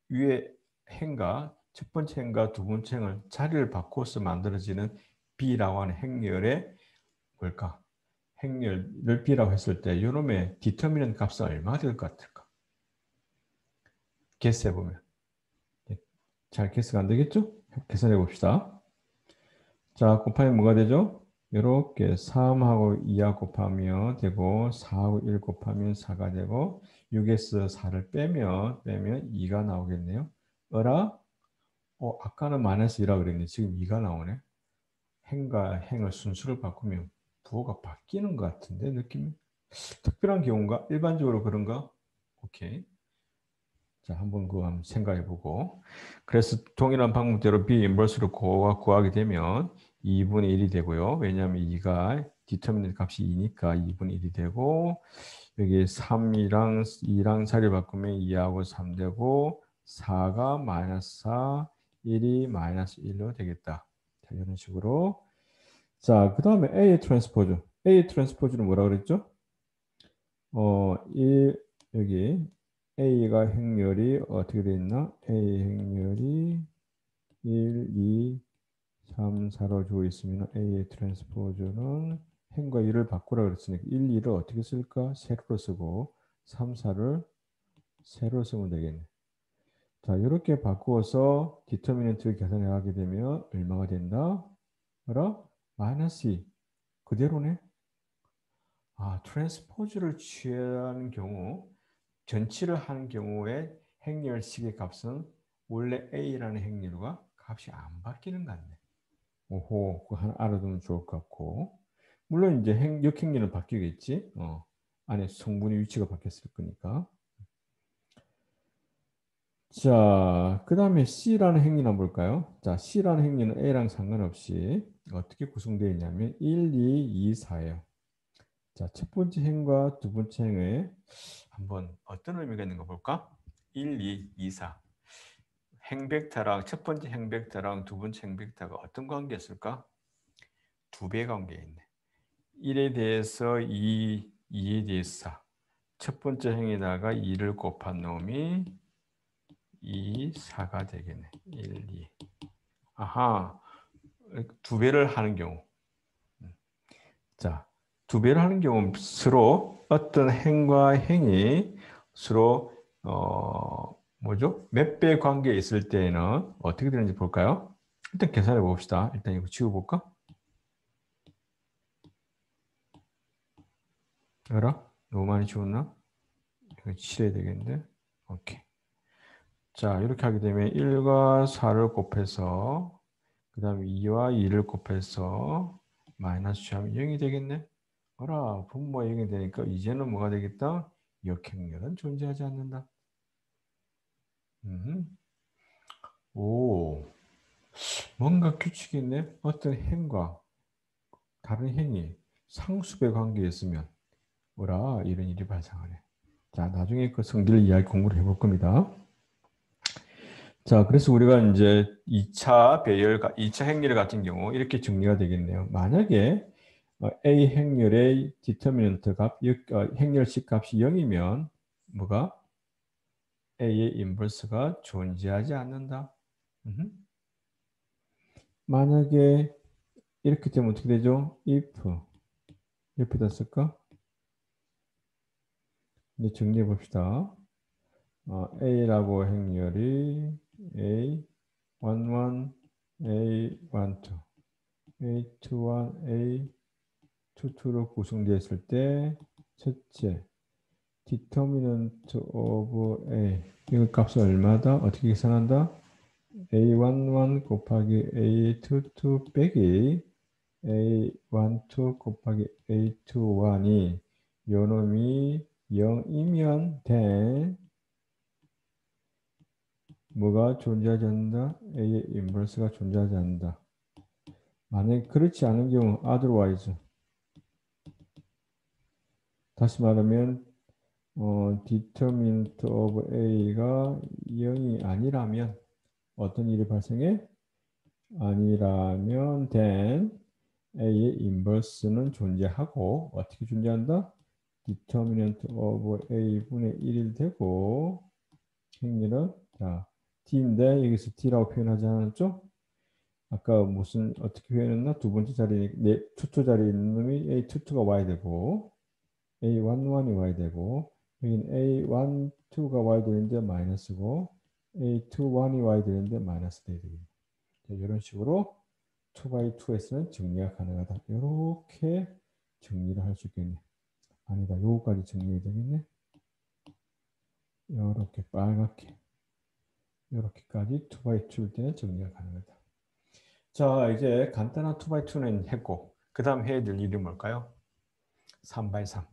위에 행과 첫 번째 행과 두 번째 행을 자리를 바꿔서 만들어지는 B라고 하는 행렬의 뭘까? 행렬을 B라고 했을 때 요놈의 디터미넌트 값은 얼마가 될 것 같을까? 계산해보면. 잘 계산가 안 되겠죠? 계산해 봅시다. 자, 곱하면 뭐가 되죠? 이렇게 3하고 2하고 곱하면 되고 4하고 1 곱하면 4가 되고 6에서 4를 빼면 2가 나오겠네요. 아까는 마이너스 2라고 그랬는데 지금 2가 나오네. 행과 행을 순수를 바꾸면 부호가 바뀌는 것 같은데 느낌이? 특별한 경우인가? 일반적으로 그런가? 오케이. 자, 한번 그거 한번 생각해 보고. 그래서 동일한 방법대로 B 인버스를 구하게 되면 2분의 1이 되고요. 왜냐하면 2가 디터미넌트 값이 2니까 2분의 1이 되고 여기 3이랑 2랑 자리 바꾸면 2하고 3 되고 4가 마이너스 4, 1이 마이너스 1로 되겠다. 자, 이런 식으로. 자, 그 다음에 A 트랜스포즈. A 트랜스포즈는 뭐라 그랬죠? 여기 A가 행렬이 어떻게 되어 있나? A 행렬이 1, 2, 3, 4로 주어 있으면 A의 트랜스포즈는 행과 1을 바꾸라 그랬으니까 1, 2를 어떻게 쓸까? 세로로 쓰고 3, 4를 세로로 쓰면 되겠네. 자, 이렇게 바꾸어서 디터미넌트를 계산해 가게 되면 얼마가 된다? 마이너스 2. 그대로네. 트랜스포즈를 취하는 경우 전치를 하는 경우에 행렬식의 값은 원래 A라는 행렬과 값이 안 바뀌는 것 같네. 오호, 그거 하나 알아두면 좋을 것 같고. 물론 이제 역행렬은 바뀌겠지. 안에 성분의 위치가 바뀌었을 거니까. 자, 그 다음에 C라는 행렬 한번 볼까요? 자, C라는 행렬은 A랑 상관없이 어떻게 구성되어 있냐면 1, 2, 2, 4예요. 자, 첫 번째 행과 두 번째 행에 한번 어떤 의미가 있는가 볼까? 1, 2, 2, 4. 행벡터랑 첫 번째 행벡터랑 두 번째 행벡터가 어떤 관계였을까? 두 배 관계에 있네. 1에 대해서 2, 2에 대해서 4. 첫 번째 행에다가 2를 곱한 놈이 2, 4가 되겠네. 1, 2. 아하, 두 배를 하는 경우. 자, 두 배를 하는 경우 서로 어떤 행과 행이 서로 뭐죠? 몇 배 관계에 있을 때에는 어떻게 되는지 볼까요? 일단 계산해 봅시다. 일단 이거 지워볼까? 알아? 너무 많이 지웠나? 이거 칠해야 되겠는데. 오케이. 자, 이렇게 하게 되면 1과 4를 곱해서 그 다음에 2와 2를 곱해서 마이너스 취하면 0이 되겠네. 분모가 0이 되니까 이제는 뭐가 되겠다? 역행렬은 존재하지 않는다. 오, 뭔가 규칙이 있네. 어떤 행과 다른 행이 상수배 관계에 있으면 이런 일이 발생하네. 자, 나중에 그 성질 이야기 공부를 해볼 겁니다. 자, 그래서 우리가 이제 2차 배열, 2차 행렬 같은 경우 이렇게 정리가 되겠네요. 만약에 A 행렬의 디터미넌트 값, 행렬식 값이 0이면 뭐가? A의 인버스가 존재하지 않는다. 만약에 이렇게 되면 어떻게 되죠? if 옆에다 쓸까? 이제 정리해 봅시다. A라고 행렬이 A11, A12 A21, A22로 구성되었을 때 첫째 determinant of A 이거 값은 얼마다? 어떻게 계산한다? A11 곱하기 A22 빼기 A12 곱하기 A21이 요놈이 0이면 된 뭐가 존재하지 않는다? A의 인버스가 존재하지 않는다. 만약에 그렇지 않은 경우 otherwise 다시 말하면 determinant of A가 0이 아니라면 어떤 일이 발생해? 아니라면 then A의 인버스는 존재하고 어떻게 존재한다? determinant of A분의 1이 되고 행렬은 자 D인데 여기서 D라고 표현하지 않았죠? 아까 무슨 어떻게 표현했나? 두 번째 자리 투투 자리에 있는 놈이 A22가 와야 되고 A11이 와야 되고 여기는 A12가 와야 되는데 마이너스고 A21이 와야 되는데 마이너스 돼야 되겠네. 이런 식으로 2x2에서는 정리가 가능하다. 이렇게 정리를 할 수 있겠네. 아니다. 요거까지 정리가 되겠네. 이렇게 빨갛게 이렇게까지 2x2일 때는 정리가 가능하다. 자, 이제 간단한 2x2는 했고 그 다음 해야 될 일이 뭘까요? 3x3.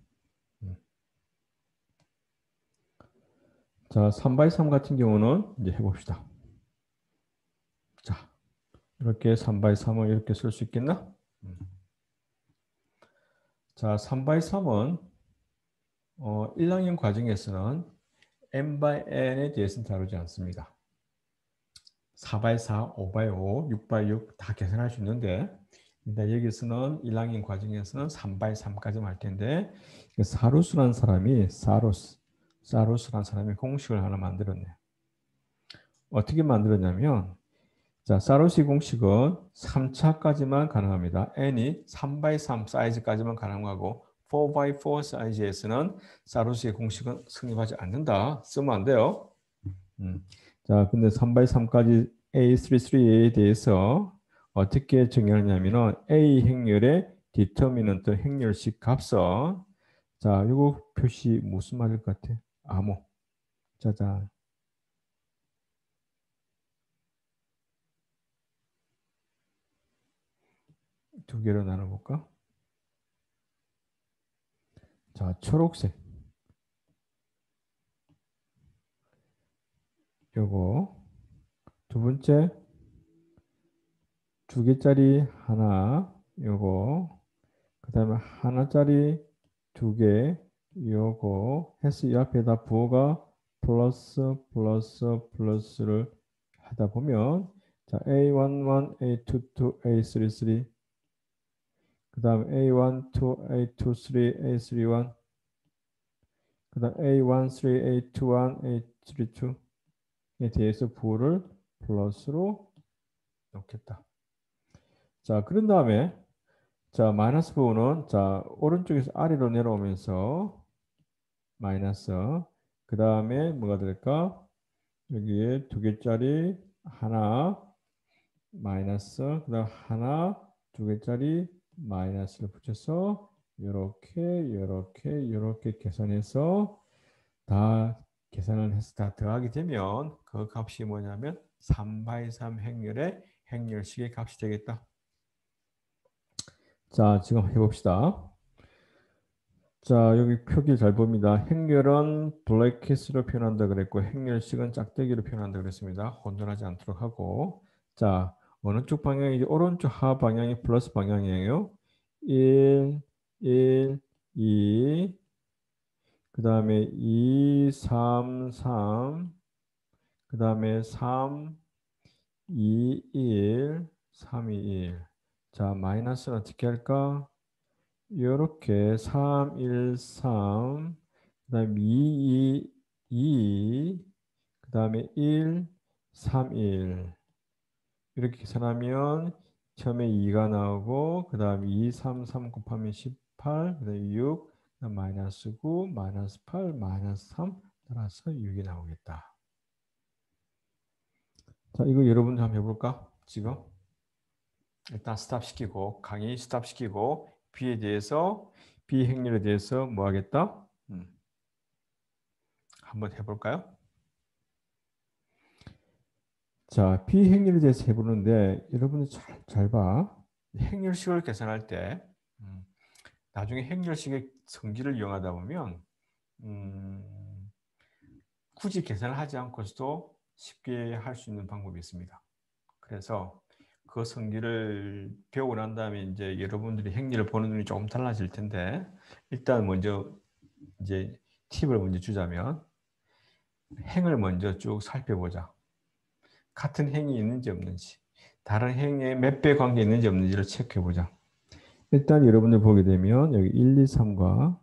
자, 3x3 같은 경우는 이제 해봅시다. 자, 이렇게 3x3을 이렇게 쓸 수 있겠나? 자, 3x3은 1학년 과정에서는 n/n에 대해서는 다루지 않습니다. 4x4, 5x5, 6x6 다 계산할 수 있는데 일단 여기서는 1학년 과정에서는 3x3까지만 할 텐데 사루스라는 사람이 사루스라는 사람이 공식을 하나 만들었네요. 어떻게 만들었냐면 자, 사루스 공식은 3차까지만 가능합니다. n이 3x3 사이즈까지만 가능하고 4x4 사이즈에서는 사루스의 공식은 성립하지 않는다. 쓰면 안 돼요. 자, 근데 3x3까지 A33에 대해서 어떻게 정의하냐면은 A 행렬의 디터미넌트 행렬식 값은 자, 이거 표시 무슨 말일 것 같아? 암호. 짜잔. 두 개로 나눠볼까? 자, 초록색. 요거. 두 번째, 두 개짜리 하나. 요거. 그 다음에 하나짜리 두 개. 요거. 해서 이 앞에다 부호가 플러스 플러스 플러스를 하다 보면 자, A11, A22, A33 그 다음 A12, A23, A31 그 다음 A13, A21, A32에 대해서 부호를 플러스로 넣겠다. 자, 그런 다음에 자, 마이너스 부호는 자, 오른쪽에서 아래로 내려오면서 마이너스 그 다음에 뭐가 될까? 여기에 두 개짜리 하나 마이너스 그다음 하나 두 개짜리 마이너스를 붙여서 이렇게 계산해서 다 계산을 해서 다 더하게 되면 그 값이 뭐냐면 3x3 행렬의 행렬식의 값이 되겠다. 자, 지금 해봅시다. 자, 여기 표기 잘 봅니다. 행렬은 블랙킷으로 표현한다 그랬고 행렬식은 짝대기로 표현한다 그랬습니다. 혼돈하지 않도록 하고 자, 어느 쪽 방향이지? 오른쪽 하 방향이 플러스 방향이에요. 1, 1, 2, 그 다음에 2, 3, 3, 그 다음에 3, 2, 1, 3, 2, 1. 자, 마이너스는 어떻게 할까? 이렇게 3, 1, 3, 그 다음에 2, 2, 2, 그 다음에 1, 3, 1. 이렇게 계산하면 처음에 2가 나오고 그 다음에 2, 3, 3 곱하면 18, 그 다음에 6, 그 다음 마이너스 9, 마이너스 8, 마이너스 3 따라서 6이 나오겠다. 자, 이거 여러분도 한번 해볼까? 지금? 일단 스탑시키고 강의 스탑시키고 B에 대해서 B 행렬에 대해서 뭐 하겠다? 한번 해볼까요? 자, B 행렬에 대해서 해보는데 여러분들 잘 봐. 행렬식을 계산할 때 나중에 행렬식의 성질을 이용하다 보면 굳이 계산을 하지 않고서도 쉽게 할 수 있는 방법이 있습니다. 그래서 그 성질을 배우고 난 다음에 이제 여러분들이 행렬을 보는 눈이 조금 달라질 텐데 일단 먼저 이제 팁을 먼저 주자면 행을 먼저 쭉 살펴보자. 같은 행이 있는지 없는지, 다른 행에 몇 배 관계 있는지 없는지를 체크해보자. 일단 여러분들 보게 되면 여기 1, 2, 3과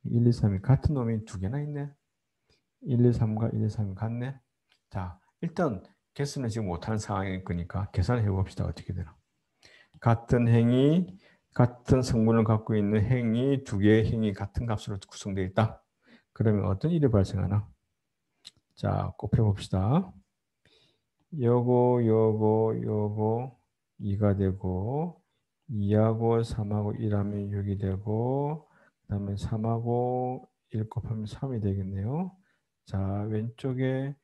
1, 2, 3이 같은 놈이 두 개나 있네. 1, 2, 3과 1, 2, 3이 같네. 자, 일단 계산은 지금 못하는 상황일 거니까 계산해 봅시다. 어떻게 되나. 같은 행이 같은 성분을 갖고 있는 행이 두 개의 행이 같은 값으로 구성되어 있다. 그러면 어떤 일이 발생하나? 자, 곱해 봅시다. 요거 2가 되고 2하고 3하고 1하면 6이 되고 그 다음에 3하고 1 곱하면 3이 되겠네요. 자, 왼쪽에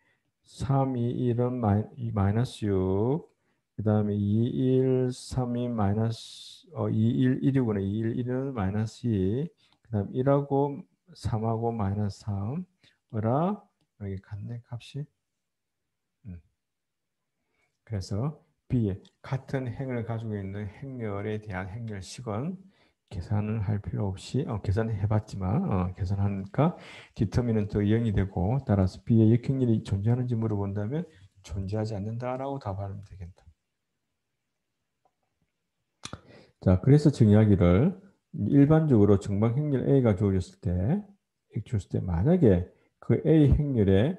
3, 2, 1은 마이너스 6. 그 다음에 2, 1, 3이 마이너스 2, 1, 1이구나. 2, 1, 1은 마이너스 2. 그 다음 1하고 3하고 마이너스 3. 어라? 여기 같네 값이. 그래서 B의 같은 행을 가지고 있는 행렬에 대한 행렬식은 계산을 할 필요 없이 계산을 해봤지만 계산하니까 디터미넌트 0이 되고 따라서 B의 역행렬이 존재하는지 물어본다면 존재하지 않는다라고 답하면 되겠다. 자, 그래서 정의하기를 일반적으로 정방행렬 A가 주어졌을 때 만약에 그 A 행렬의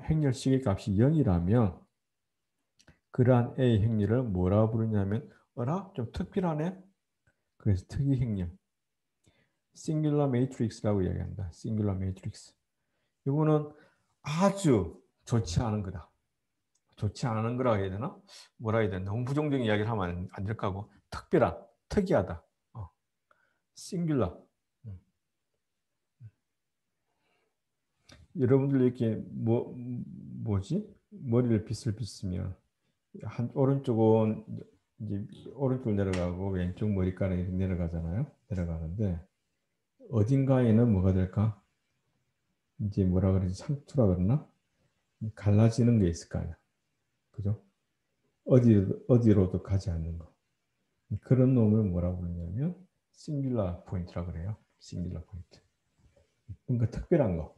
행렬식의 값이 0이라면 그러한 A 행렬을 뭐라고 부르냐면 어라? 좀 특별하네? 그래서 특이 행렬. 싱귤러 매트릭스라고 이야기한다. 싱귤러 매트릭스. 이거는 아주 좋지 않은 거다. 좋지 않은 거라고 해야 되나? 뭐라 해야 되나? 너무 부정적인 이야기를 하면 안 될 거고 특별한, 특이하다. 싱귤러. 여러분들 이렇게 뭐지? 머리를 빗으면 한 오른쪽은 이제 오른쪽 내려가고 왼쪽 머리카락이 내려가잖아요. 내려가는데 어딘가에는 뭐가 될까? 이제 뭐라 그러지? 상투라 그러나? 갈라지는 게 있을 거 아니야. 그죠? 어디로도 가지 않는 거. 그런 놈을 뭐라고 부르냐면 싱귤라 포인트라 그래요. 싱귤라 포인트. 뭔가 특별한 거.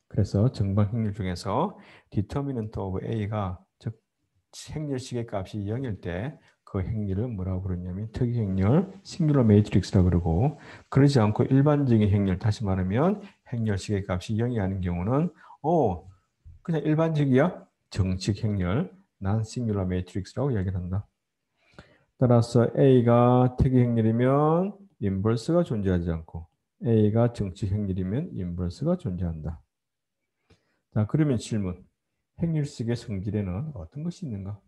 그래서 정방행렬 중에서 determinant of A가 즉 행렬식의 값이 0일 때 그 행렬을 뭐라고 부르냐면 특이 행렬, 싱귤러 매트릭스라고 그러고 그러지 않고 일반적인 행렬, 다시 말하면 행렬식의 값이 0이 아닌 경우는 그냥 일반적이야? 정식 행렬, 난 싱귤러 매트릭스라고 이야기를 한다. 따라서 A가 특이 행렬이면 인버스가 존재하지 않고 A가 정식 행렬이면 인버스가 존재한다. 자, 그러면 질문. 행렬식의 성질에는 어떤 것이 있는가?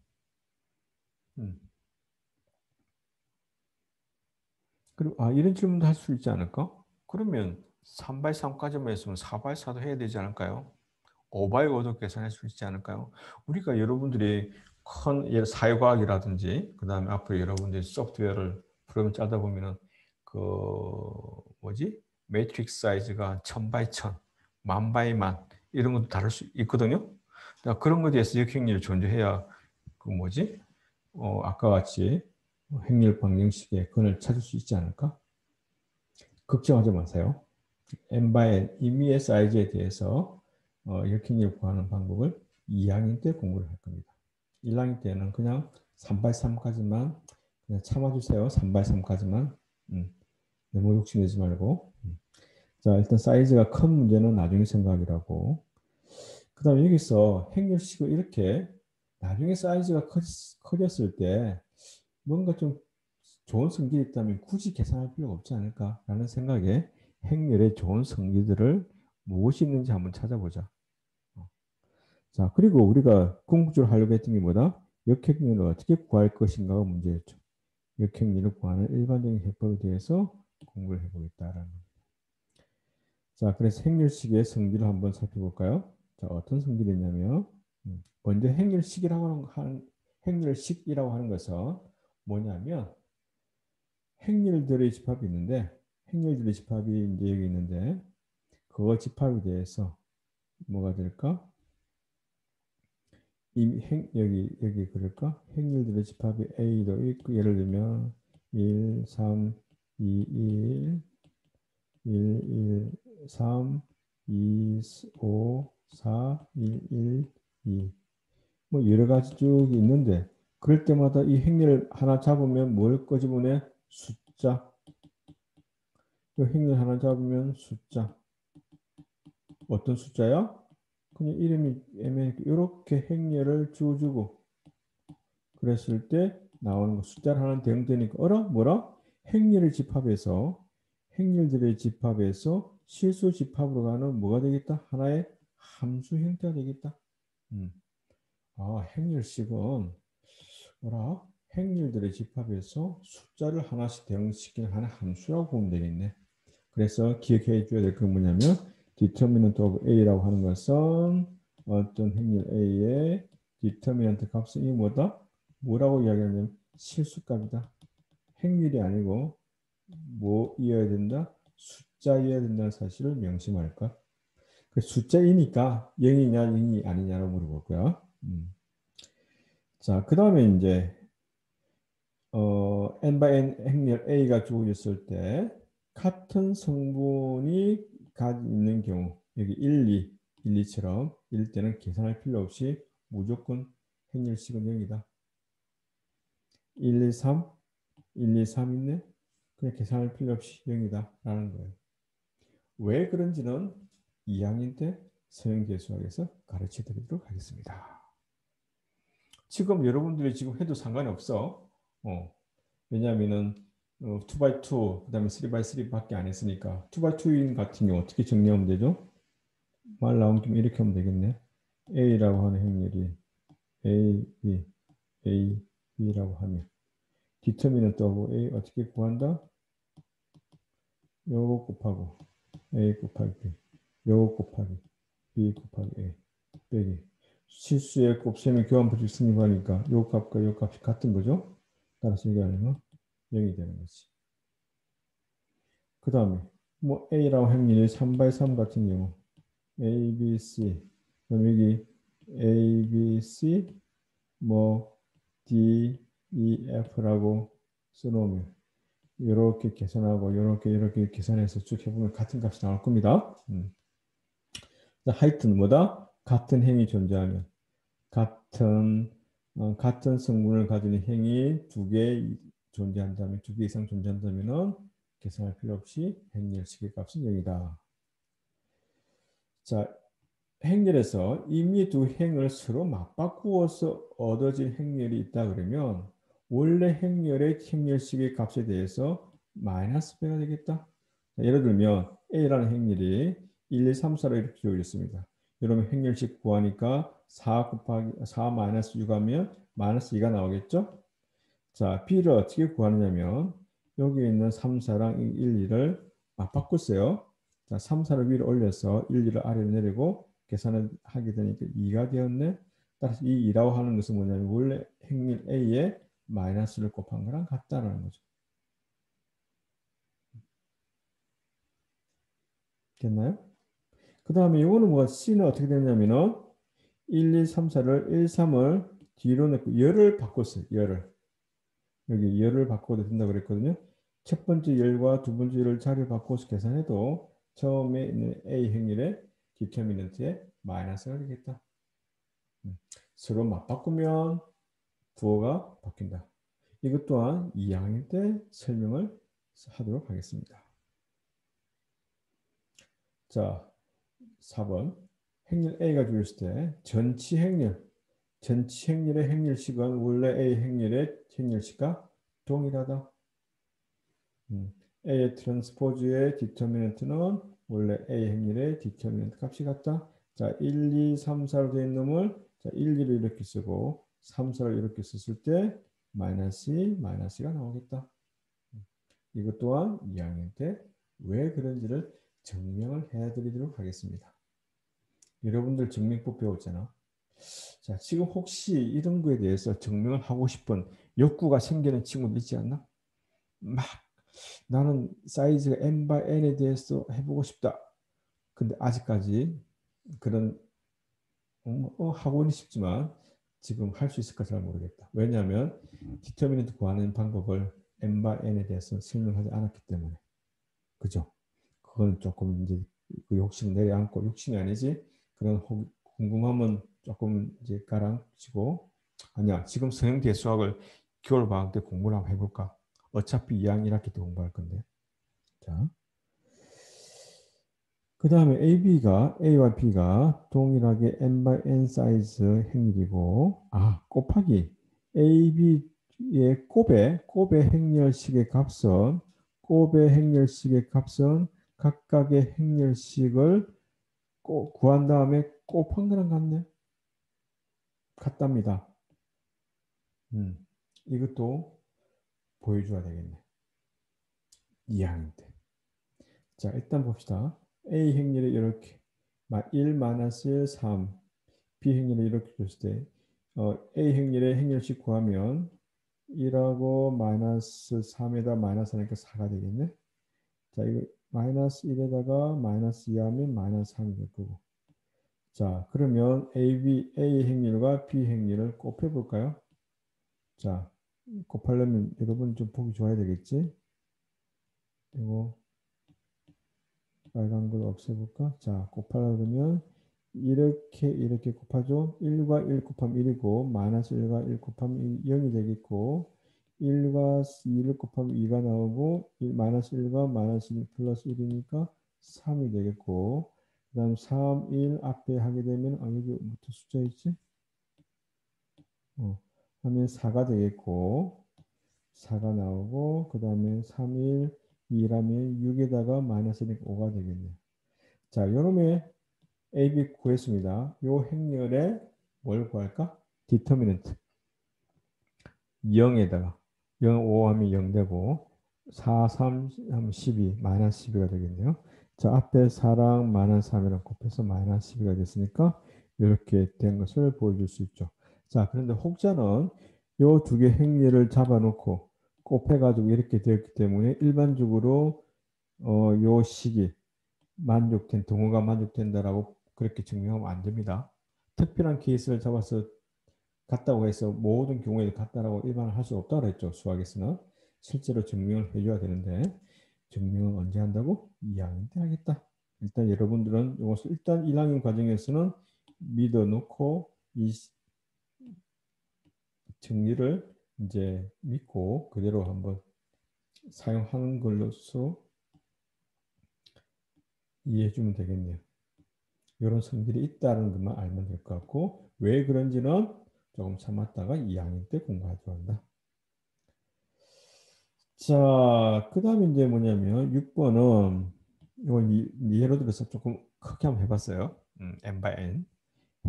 그리고 이런 질문도 할 수 있지 않을까? 그러면 3x 3까지만 했으면 4x 4도 해야 되지 않을까요? 5x 5도 계산할 수 있지 않을까요? 우리가 여러분들이 큰 사회과학이라든지 그다음에 앞으로 여러분들이 소프트웨어를 프로그램 짜다 보면은 그 뭐지? 매트릭스 사이즈가 1000x 1000, 1000x 1000 이런 것도 다를 수 있거든요. 그러니까 그런 것에 대해서 역행렬이 존재해야 그 뭐지? 아까 같이 행렬 방정식의 근을 찾을 수 있지 않을까? 걱정하지 마세요. n바의 임의의 사이즈에 대해서 역행렬 구하는 방법을 2학년 때 공부를 할 겁니다. 1학년 때는 그냥 3x 3까지만 그냥 참아주세요. 3x 3까지만. 너무 욕심내지 말고. 자, 일단 사이즈가 큰 문제는 나중에 생각이라고. 그 다음에 여기서 행렬식을 이렇게 나중에 사이즈가 커졌을 때 뭔가 좀 좋은 성질이 있다면 굳이 계산할 필요가 없지 않을까라는 생각에 행렬의 좋은 성질들을 무엇이 있는지 한번 찾아보자. 자, 그리고 우리가 궁극적으로 하려고 했던 게 뭐다? 역행률을 어떻게 구할 것인가가 문제였죠. 역행률을 구하는 일반적인 해법에 대해서 공부를 해보겠다라는 겁니다. 자, 그래서 행렬식의 성질을 한번 살펴볼까요? 자, 어떤 성질이 있냐면 먼저 행렬식이라고 하는 것은 뭐냐면 행렬들의 집합이 있는데 행렬들의 집합이 이제 여기 있는데 그 집합에 대해서 뭐가 될까? 여기 그럴까? 행렬들의 집합이 A도 있고 예를 들면 1, 3, 2, 1, 1, 3, 2, 5, 4, 1, 1, 2. 뭐 여러 가지 쭉 있는데 그럴 때마다 이 행렬 하나 잡으면 뭘 꺼집어내? 숫자. 이 행렬 하나 잡으면 숫자. 어떤 숫자야? 그냥 이름이 애매하게 이렇게 행렬을 주고 그랬을 때 나오는 거 숫자를 하나 대응되니까 뭐라? 행렬들의 집합에서 실수 집합으로 가는 뭐가 되겠다? 하나의 함수 형태가 되겠다. 행렬식은 뭐라? 행렬들의 집합에서 숫자를 하나씩 대응시키는 하나의 함수라고 보면 되겠네. 그래서 기억해 줘야 될 건 뭐냐면 determinant of A라고 하는 것은 어떤 행렬 A의 determinant 값은 이 뭐라고 이야기하냐면 실수값이다. 행렬이 아니고 뭐이어야 된다? 숫자이어야 된다는 사실을 명심할까? 그 숫자이니까 0이냐 0이 아니냐로 물어볼 거야. 자, 그 다음에 이제 n by n 행렬 A가 주어졌을 때 같은 성분이 가지고 있는 경우 여기 1, 2처럼 이럴 때는 계산할 필요 없이 무조건 행렬식은 0이다. 1, 2, 3, 1, 2, 3 있네? 그냥 계산할 필요 없이 0이다 라는 거예요. 왜 그런지는 2학년 때 서영재수학에서 가르쳐 드리도록 하겠습니다. 지금 여러분들이 지금 해도 상관이 없어. 왜냐하면은 2x2 그 다음에 3x3 밖에 안 했으니까 2x2인 같은 경우 어떻게 정리하면 되죠? 말 나온 김에 이렇게 하면 되겠네. A라고 하는 행렬이 A, B, A, B라고 하면 디터미넌트 오브 A 어떻게 구한다? 요거 곱하고 A 곱하기 B 요거 곱하기 B 곱하기 A 빼기 실수의 곱셈의 교환 법칙 승립하니까 요 값과 요 값이 같은 거죠? 따라서 이게 아니면 0이 되는 거지. 그 다음에 뭐 A라고 행렬이 3x3 같은 경우 A, B, C 그럼 여기 A, B, C 뭐 D, E, F라고 써놓으면 이렇게 계산하고 이렇게 계산해서 쭉 해보면 같은 값이 나올 겁니다. 하여튼 뭐다? 같은 행이 존재하면 같은 성분을 가진 행이 두 개 존재한다면 두 개 이상 존재한다면은 계산할 필요 없이 행렬식의 값은 0이다. 자, 행렬에서 이미 두 행을 서로 맞바꾸어서 얻어진 행렬이 있다 그러면 원래 행렬의 행렬식의 값에 대해서 마이너스 배가 되겠다. 자, 예를 들면 A라는 행렬이 1, 2, 3, 4로 이렇게 주어졌습니다. 그러면 행렬식 구하니까 4 곱하기 4 마이너스 6 하면 마이너스 2가 나오겠죠? 자, B를 어떻게 구하느냐면 여기 있는 3, 4랑 1, 2를 맞바꿨어요. 자, 3, 4를 위로 올려서 1, 2를 아래로 내리고 계산을 하게 되니까 2가 되었네. 따라서 이 2라고 하는 것은 뭐냐면 원래 행렬 A에 마이너스를 곱한 거랑 같다는 거죠. 됐나요? 그 다음에 이거는 뭐가 C는 어떻게 되냐면은 1, 2, 3, 4를 1, 3을 뒤로 넣고 열을 바꿨어요. 열을. 여기 열을 바꿔도 된다고 그랬거든요. 첫 번째 열과 두 번째 열을 자리 바꿔서 계산해도 처음에 있는 A 행렬의 디터미넌트에 마이너스가 되겠다. 서로 맞바꾸면 부호가 바뀐다. 이것 또한 2학년 때 설명을 하도록 하겠습니다. 자, 4번. 행렬 A가 주어졌을 때 전치 행렬의 행렬식은 원래 A 행렬의 행렬식과 동일하다. A의 트랜스포즈의 디터미넌트는 원래 A 행렬의 디터미넌트 값이 같다. 자, 1, 2, 3, 4로 되어 있는 놈을 자, 1, 2를 이렇게 쓰고 3, 4를 이렇게 썼을 때 마이너스 2, 마이너스가 나오겠다. 이것 또한 2학년 때 왜 그런지를 증명을 해드리도록 하겠습니다. 여러분들 증명법 배웠잖아. 자, 지금 혹시 이런 거에 대해서 증명을 하고 싶은 욕구가 생기는 친구들 있지 않나? 막 나는 사이즈가 n by n에 대해서 해보고 싶다. 근데 아직까지 그런 하고는 싶지만 지금 할 수 있을까 잘 모르겠다. 왜냐하면 디터미넌트 구하는 방법을 n by n에 대해서 설명하지 않았기 때문에. 그죠? 그건 조금 이제 그 욕심 내려앉고 욕심이 아니지 그런 궁금함은 조금 이제 가라앉히고 아니야 지금 서영대 수학을 겨울 방학 때 공부를 한번 해볼까? 어차피 2학년 1학기 때 공부할 건데. 자, 그 다음에 A와 B가 동일하게 n by n 사이즈 행렬이고 곱하기 AB의 곱의 행렬식의 값은 각각의 행렬식을 구한 다음에 곱한 거랑 같답니다. 이것도 보여줘야 되겠네. 2학년 때. 자, 일단 봅시다. A 행렬이 이렇게 1, 1, 3, B 행렬이 이렇게 줬을 때 A 행렬의 행렬식 구하면 1하고 마이너스 3에다 마이너스 하니까 4가 되겠네. 자, 이거 마이너스 1에다가 마이너스 2 하면 마이너스 3이 될 거고. 자, 그러면 A 행렬과 B 행렬을 곱해볼까요? 자, 곱하려면 여러분 좀 보기 좋아야 되겠지? 이거 빨간 걸 없애볼까? 자, 곱하려 그러면 이렇게 곱하죠. 1과 1 곱하면 1이고 마이너스 1과 1 곱하면 0이 되겠고 1과 2를 곱하면 2가 나오고 마이너스 1과 마이너스 1 플러스 1이니까 3이 되겠고 그 다음 3, 1 앞에 하게 되면 여기부터 숫자 있지? 하면 4가 되겠고 4가 나오고 그 다음에 3, 1, 2라면 6에다가 마이너스니까 5가 되겠네. 자, 요놈의 AB 구했습니다. 요 행렬에 뭘 구할까? 디터미넌트 0에다가 0, 5 하면 0 되고 4, 3 하면 12, 마이너스 12가 되겠네요. 자, 앞에 4랑 마이너스 3이랑 곱해서 마이너스 12가 됐으니까 이렇게 된 것을 보여줄 수 있죠. 자, 그런데 혹자는 요 두 개 행렬을 잡아놓고 곱해가지고 이렇게 되었기 때문에 일반적으로 요 식이 동호가 만족된다라고 그렇게 증명하면 안 됩니다. 특별한 케이스를 잡아서 같다고 해서 모든 경우에 같다라고 일반을 할 수 없다고 했죠. 수학에서는. 실제로 증명을 해줘야 되는데 증명은 언제 한다고? 2학년 때 하겠다. 일단 여러분들은 이것을 일단 1학년 과정에서는 믿어놓고 이 정리를 이제 믿고 그대로 한번 사용하는 걸로서 이해해 주면 되겠네요. 이런 성질이 있다는 것만 알면 될 것 같고 왜 그런지는 조금 참았다가 2학년 때 공부하도록 한다. 자, 그 다음에 이제 뭐냐면 6번은 이건 예로 들어서 조금 크게 한번 해봤어요. n by n.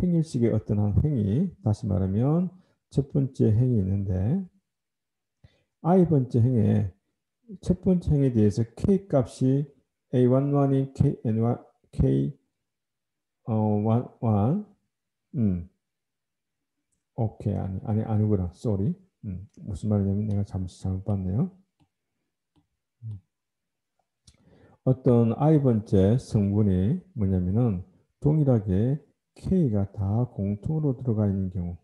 행일식의 어떤 한 행위, 다시 말하면 첫 번째 행위 있는데 I 번째 행에 첫 번째 행에 대해서 k 값이 a11이 kn1 k 1 오케이 아니구나 쏘리 무슨 말이냐면 내가 잘못 봤네요. 어떤 I 번째 성분이 뭐냐면은 동일하게 K가 다 공통으로 들어가 있는 경우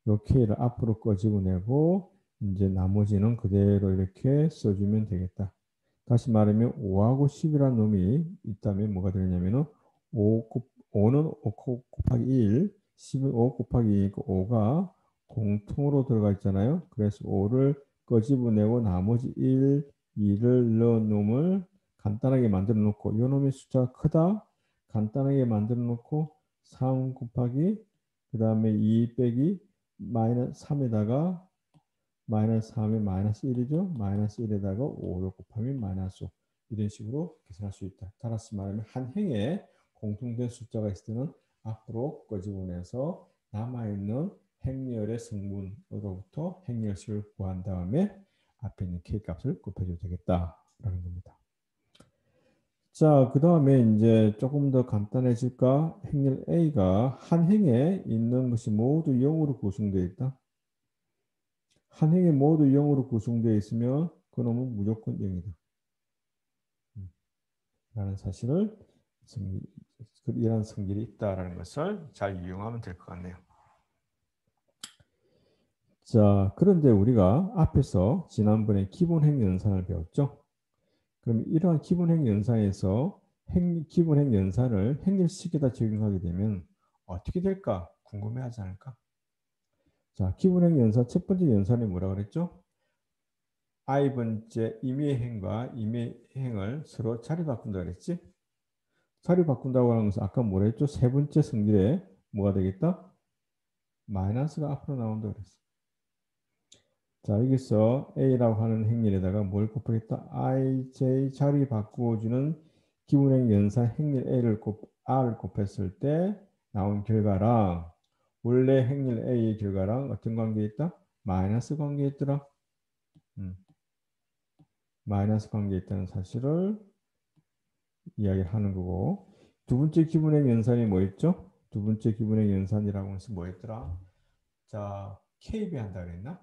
요 K를 앞으로 꺼집어내고 이제 나머지는 그대로 이렇게 써주면 되겠다. 다시 말하면 5하고 10이라는 놈이 있다면 뭐가 되냐면은 5는 5 곱하기 1, 10은 5 곱하기 2니까 5가 공통으로 들어가 있잖아요. 그래서 5를 꺼집어내고 나머지 1, 2를 넣은 놈을 간단하게 만들어 놓고 요 놈의 숫자가 크다 간단하게 만들어 놓고 3 곱하기 그 다음에 2 빼기 마이너스 3에다가 마이너스 3이 마이너스 1이죠. 마이너스 1에다가 5를 곱하면 마이너스 5 이런 식으로 계산할 수 있다. 따라서 말하면 한 행에 공통된 숫자가 있을 때는 앞으로 꺼집어내서 남아있는 행렬의 성분으로부터 행렬식을 구한 다음에 앞에 있는 k 값을 곱해줘도 되겠다라는 겁니다. 자, 그 다음에 이제 조금 더 간단해질까? 행렬 A가 한 행에 있는 것이 모두 0으로 구성되어 있다. 한 행에 모두 0으로 구성되어 있으면 그놈은 무조건 0이다. 라는 사실을 이런 성질이 있다라는 것을 잘 이용하면 될 것 같네요. 자, 그런데 우리가 앞에서 지난번에 기본행 연산을 배웠죠. 그럼 이러한 기본행 연산에서 기본행 연산을 행렬식에다 적용하게 되면 어떻게 될까 궁금해하지 않을까? 자, 기본행 연산 첫 번째 연산이 뭐라 그랬죠? i번째 임의의 행과 임의의 행을 서로 자리 바꾼다 그랬지? 자리 바꾼다고 하는 것은 아까 뭐라 했죠? 세 번째 성질에 뭐가 되겠다? 마이너스가 앞으로 나온다 그랬어. 자, 여기서 A라고 하는 행렬에다가 뭘 곱하겠다? IJ 자리 바꾸어주는 기본행 연산 행렬 R을 곱했을 때 나온 결과랑 원래 행렬 A의 결과랑 어떤 관계에 있다? 마이너스 관계에 있더라. 마이너스 관계에 있다는 사실을 이야기하는 거고 두 번째 기본행 연산이 뭐였죠? 두 번째 기본행 연산이라고 해서 뭐였더라? 자, K배한다 그랬나?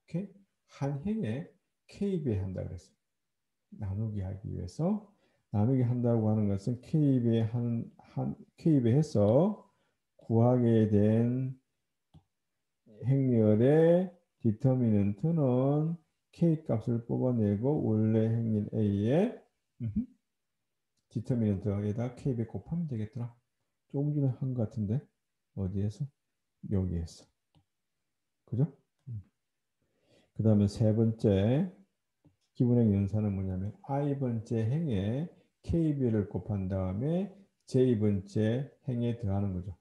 오케이? 한 행에 K배한다 그랬어. 나누기 하기 위해서 나누기 한다고 하는 것은 K배해서 구하게 된 행렬의 디터미넌트는 K 값을 뽑아내고 원래 행렬 A의 디터미넌트에다 K배 곱하면 되겠더라. 조금 전에 한 것 같은데 어디에서? 여기에서. 그죠? 그 다음에 세 번째 기본행 연산은 뭐냐면 i번째 행에 kb를 곱한 다음에 j번째 행에 더하는 거죠.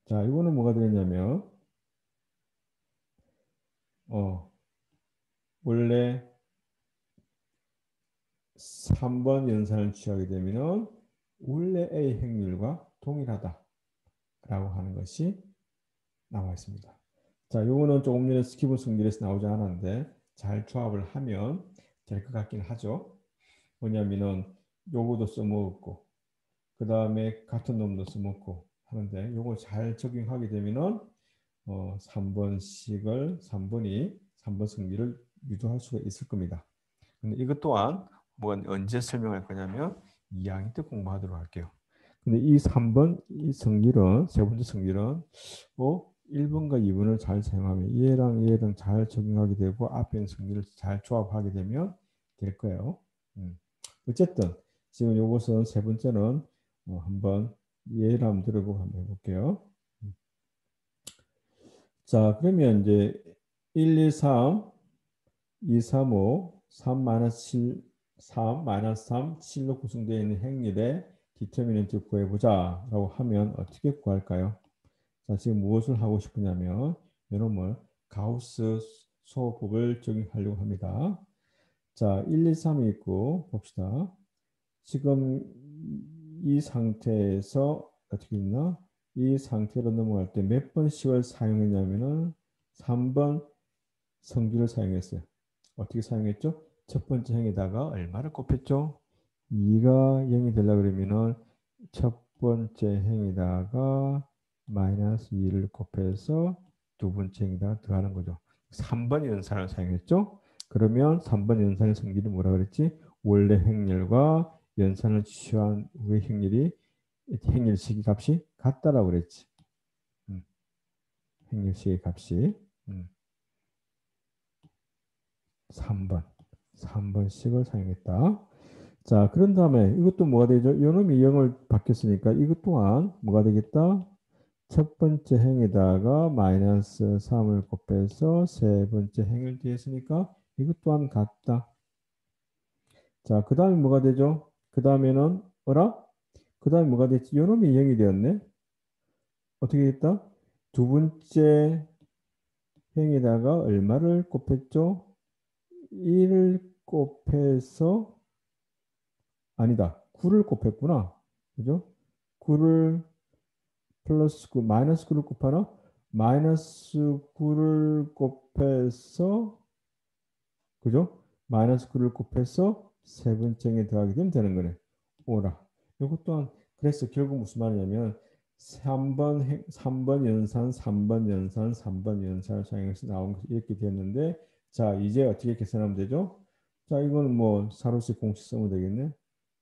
자, 이거는 뭐가 되겠냐면 원래 3번 연산을 취하게 되면 원래 A 행률과 동일하다라고 하는 것이 나와 있습니다. 자, 요거는 조금 전에 스키브 승질에서 나오지 않았는데 잘 조합을 하면 될 것 같긴 하죠. 뭐냐면은 요거도 써먹었고 그 다음에 같은 놈도 써먹고 하는데 요거 잘 적용하게 되면은 3번 승리를 유도할 수가 있을 겁니다. 근데 이것 또한 언제 설명할 거냐면 2학년 때 공부하도록 할게요. 근데 이 3번 이 성질은 세 번째 성질은 1번과 2번을 잘 사용하면 얘랑 잘 적용하게 되고 앞에 있는 성질을 잘 조합하게 되면 될 거예요. 어쨌든 지금 요것은 세 번째는 한번 예를 한번 들어보고 한번 해볼게요. 자, 그러면 이제 1, 2, 3, 2, 3, 5, 3, 마이너스 7, 3, 마이너스 3, 7로 구성되어 있는 행렬의 디터미넌트 구해보자 라고 하면 어떻게 구할까요? 자, 지금 무엇을 하고 싶으냐면 이놈을 가우스 소법을 적용하려고 합니다. 자, 1, 2, 3이 있고 봅시다. 지금 이 상태에서 어떻게 있나? 이 상태로 넘어갈 때 몇 번씩을 사용했냐면은 3번 성질을 사용했어요. 어떻게 사용했죠? 첫 번째 행에다가 얼마를 곱했죠? 2가 0이 되려고 그러면은 첫 번째 행에다가 마이너스 2를 곱해서 두 번째 행에다가 더하는 거죠. 3번 연산을 사용했죠? 그러면 3번 연산의 성질이 뭐라 그랬지? 원래 행렬과 연산을 취한 후의 행렬 시기 값이 같다라고 그랬지. 행렬 시기 값이 3번씩을 사용했다. 자, 그런 다음에 이것도 뭐가 되죠? 요놈이 0을 바뀌었으니까 이것 또한 뭐가 되겠다? 첫 번째 행에다가 마이너스 3을 곱해서 세 번째 행을 더했으니까 이것 또한 같다. 자, 그 다음에 뭐가 되죠? 그 다음에는 그 다음에 뭐가 됐지? 요놈이 0이 되었네. 어떻게 됐다? 두 번째 행에다가 얼마를 곱했죠? 1을 곱해서 아니다. 9를 곱했구나. 그죠? 9를 플러스 9, 마이너스 9를 곱하나? 마이너스 9를 곱해서, 그죠? 마이너스 9를 곱해서 세 번째에 더하게 되면 되는 거네. 오라. 이것 또한, 그래서 결국 무슨 말이냐면, 3번 연산, 3번 연산, 3번 연산을 사용해서 나온 것이 이렇게 됐는데, 자, 이제 어떻게 계산하면 되죠? 자, 이거는 뭐, 사로씩 공식 쓰면 되겠네.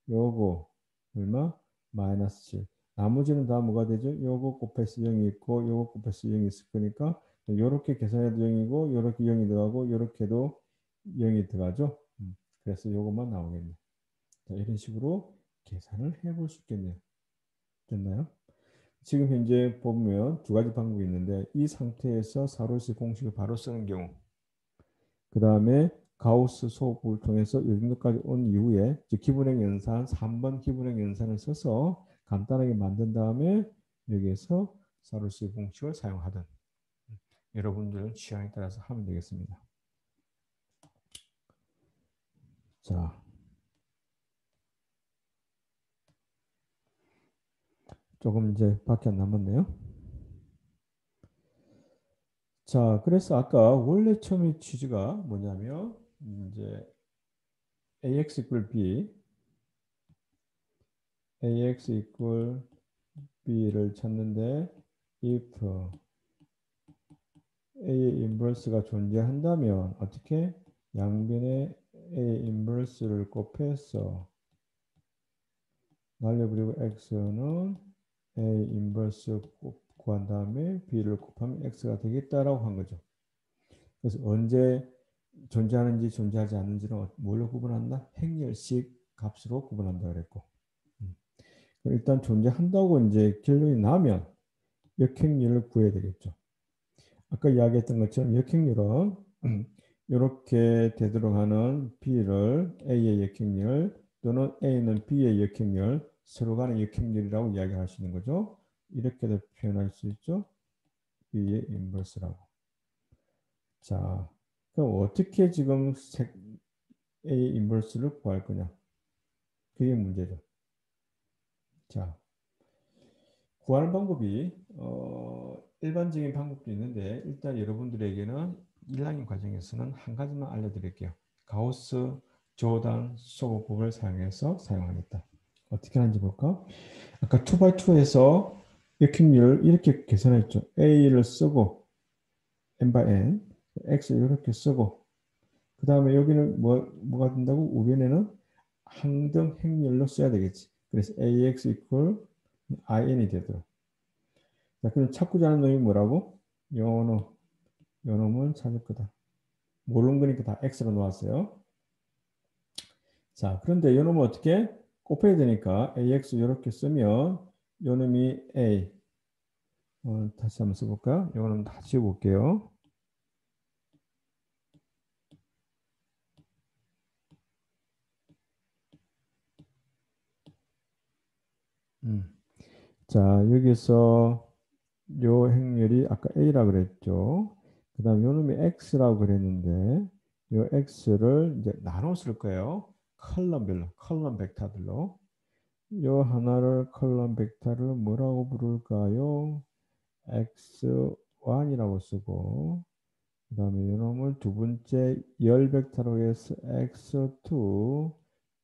요거, 얼마? 마이너스 7. 나머지는 다 뭐가 되죠? 요거 곱해서 0이 있고, 요거 곱해서 0이 있을 거니까, 요렇게 계산해도 0이고, 요렇게 0이 들어가고, 요렇게도 0이 들어가죠. 그래서 요것만 나오겠네. 자, 이런 식으로 계산을 해볼 수 있겠네요. 됐나요? 지금 현재 보면 두 가지 방법이 있는데 이 상태에서 사로시 공식을 바로 쓰는 경우, 그 다음에 가우스 소법을 통해서 이 정도까지 온 이후에 기분행 연산 3번 기분행 연산을 써서 간단하게 만든 다음에 여기에서 사로시 공식을 사용하든 여러분들 취향에 따라서 하면 되겠습니다. 자, 조금 이제 밖에 안 남았네요. 자, 그래서 아까 원래 처음에 취지가 뭐냐면 이제 ax equal b, ax equal b를 찾는데 if a의 인버스가 존재한다면 어떻게 양변에 a 인버스를 곱해서 날려버리고 x는 a 인버스 구한 다음에 b를 곱하면 x가 되겠다라고 한 거죠. 그래서 언제 존재하는지 존재하지 않는지는 뭘로 구분한다? 행렬식 값으로 구분한다 그랬고, 일단 존재한다고 이제 결론이 나면 역행률을 구해야 되겠죠. 아까 이야기했던 것처럼 역행률은 이렇게 되도록 하는 b를 a의 역행률 또는 a는 b의 역행률, 서로 간의 역행률이라고 이야기할 수 있는 거죠. 이렇게도 표현할 수 있죠. b의 인버스라고. 자, 그럼 어떻게 지금 a 인버스를 구할 거냐? 그게 문제죠. 자, 구하는 방법이 일반적인 방법도 있는데 일단 여러분들에게는 1학년 과정에서는 한 가지만 알려드릴게요. 가우스 조단 소법을 사용해서 사용하겠다. 어떻게 하는지 볼까? 아까 2x2에서 역행률 이렇게 계산했죠. a를 쓰고 n by n, x 이렇게 쓰고 그 다음에 여기는 뭐가 된다고? 우변에는 항등 행렬로 써야 되겠지. 그래서 ax equal in이 되도록. 자, 그럼 찾고자 하는 놈이 뭐라고? 요 놈은 찾을 거다. 모르는 거니까 다 x로 놓았어요. 자, 그런데 요 놈은 어떻게? 곱해야 되니까 ax 이렇게 쓰면 요 놈이 a. 다시 한번 써볼까? 요 놈 다 지워볼게요. 자, 여기서 요 행렬이 아까 a라 그랬죠. 그 다음 요 놈이 x라고 그랬는데 요 x를 이제 나눠 쓸 거예요. 컬럼별로, 컬럼 벡터별로. 요 하나를 컬럼 벡터를 뭐라고 부를까요? x1이라고 쓰고 그 다음에 요놈을 두 번째 열 벡터로 해서 x2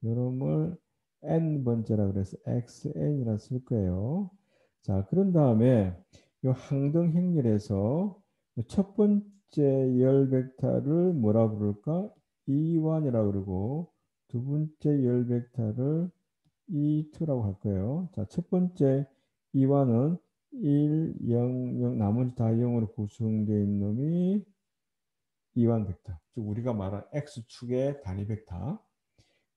요놈을 n번째라 그래서 xn이라 쓸 거예요. 자, 그런 다음에 요 항등 행렬에서 첫 번째 열 벡터를 뭐라 부를까? E1이라 그러고 두 번째 열 벡터를 E2라고 할 거예요. 자, 첫 번째 E1은 1, 0, 0 나머지 다 0으로 구성되어 있는 놈이 E1 벡터. 즉 우리가 말한 X축의 단위 벡터.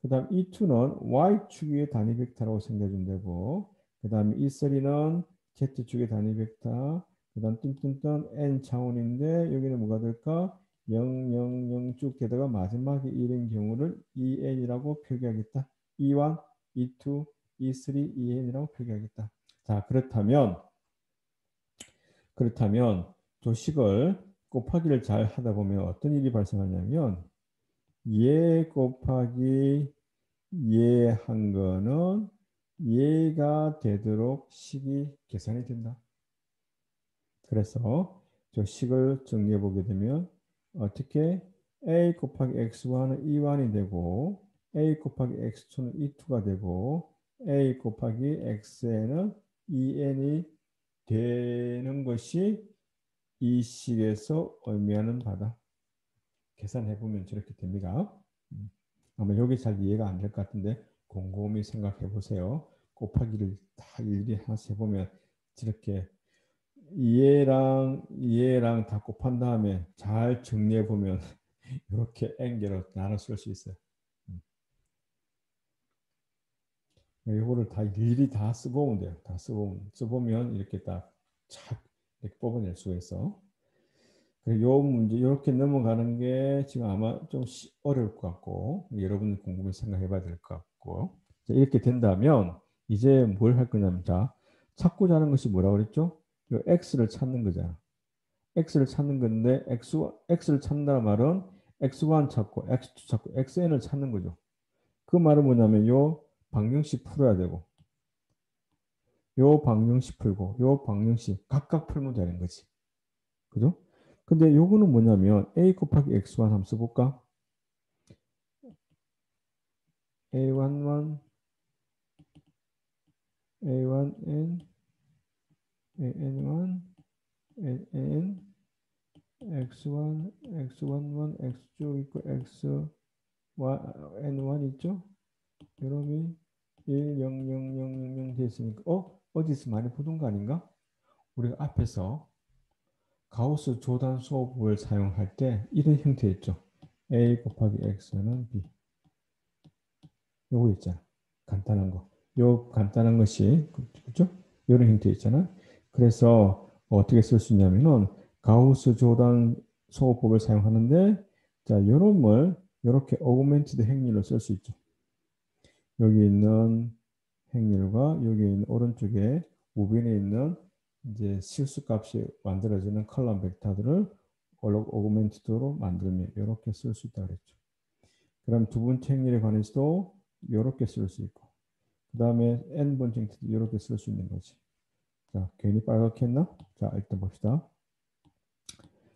그 다음 E2는 Y축의 단위 벡터라고 생각하면 되고 그 다음에 E3는 Z축의 단위 벡터. 그 다음 뜬뜬뜬 N 차원인데 여기는 뭐가 될까? 0, 0, 0 쭉 되다가 마지막에 1인 경우를 EN이라고 표기하겠다. E1, E2, E3, EN이라고 표기하겠다. 자, 그렇다면 조식을 곱하기를 잘 하다 보면 어떤 일이 발생하냐면 예 곱하기 예 한 거는 예가 되도록 식이 계산이 된다. 그래서 저 식을 정리해 보게 되면 어떻게 a 곱하기 x1은 e1이 되고 a 곱하기 x2는 e2가 되고 a 곱하기 xn은 en이 되는 것이 이 식에서 의미하는 바다. 계산해 보면 저렇게 됩니다. 아마 여기 잘 이해가 안 될 것 같은데 곰곰이 생각해 보세요. 곱하기를 다 일일이 하나씩 해보면 저렇게 이해랑 다 곱한 다음에 잘 정리해 보면 이렇게 n개로 나눠 쓸 수 있어요. 이거를 다 일일이 다 써보면 돼요. 다 써보면 이렇게 딱착 이렇게 뽑아낼 수가 있어. 요 문제 이렇게 넘어가는 게 지금 아마 좀 어려울 것 같고 여러분 궁금해 생각해 봐야 될 것 같고 자, 이렇게 된다면 이제 뭘 할 거냐면 자 찾고자 하는 것이 뭐라고 그랬죠? 요 x를 찾는 거잖아. x를 찾는 건데 x를 찾는다는 말은 x1 찾고 x2 찾고 xn을 찾는 거죠. 그 말은 뭐냐면 요 방정식 풀어야 되고 요 방정식 풀고 요 방정식 각각 풀면 되는 거지. 그죠? 근데 요거는 뭐냐면 a 곱하기 x1 한번 써볼까? a11 a1n an1 an x1 x11 x2 있고 x n1 있죠? 이놈이 1 0 0 0 0 0 됐으니까 어디서 많이 보던 거 아닌가? 우리가 앞에서 가우스 조단 수업을 사용할 때 이런 형태였죠. a 곱하기 x는 b 요거 있잖아. 간단한 거. 요 간단한 것이 그죠? 이런 형태 있잖아. 그래서 어떻게 쓸 수 있냐면은 가우스 조단 소호법을 사용하는데 자, 요놈을 이렇게 어구멘티드 행렬로 쓸 수 있죠. 여기 있는 행렬과 여기 있는 오른쪽에 우변에 있는 이제 실수값이 만들어지는 컬럼 벡터들을 어구멘티드로 만들면 이렇게 쓸 수 있다 그랬죠. 그럼 두 번째 행렬에 관해서도 이렇게 쓸 수 있고 그 다음에 n번째 행태도 이렇게 쓸 수 있는 거지. 자, 괜히 빨갛게 했나? 자, 일단 봅시다.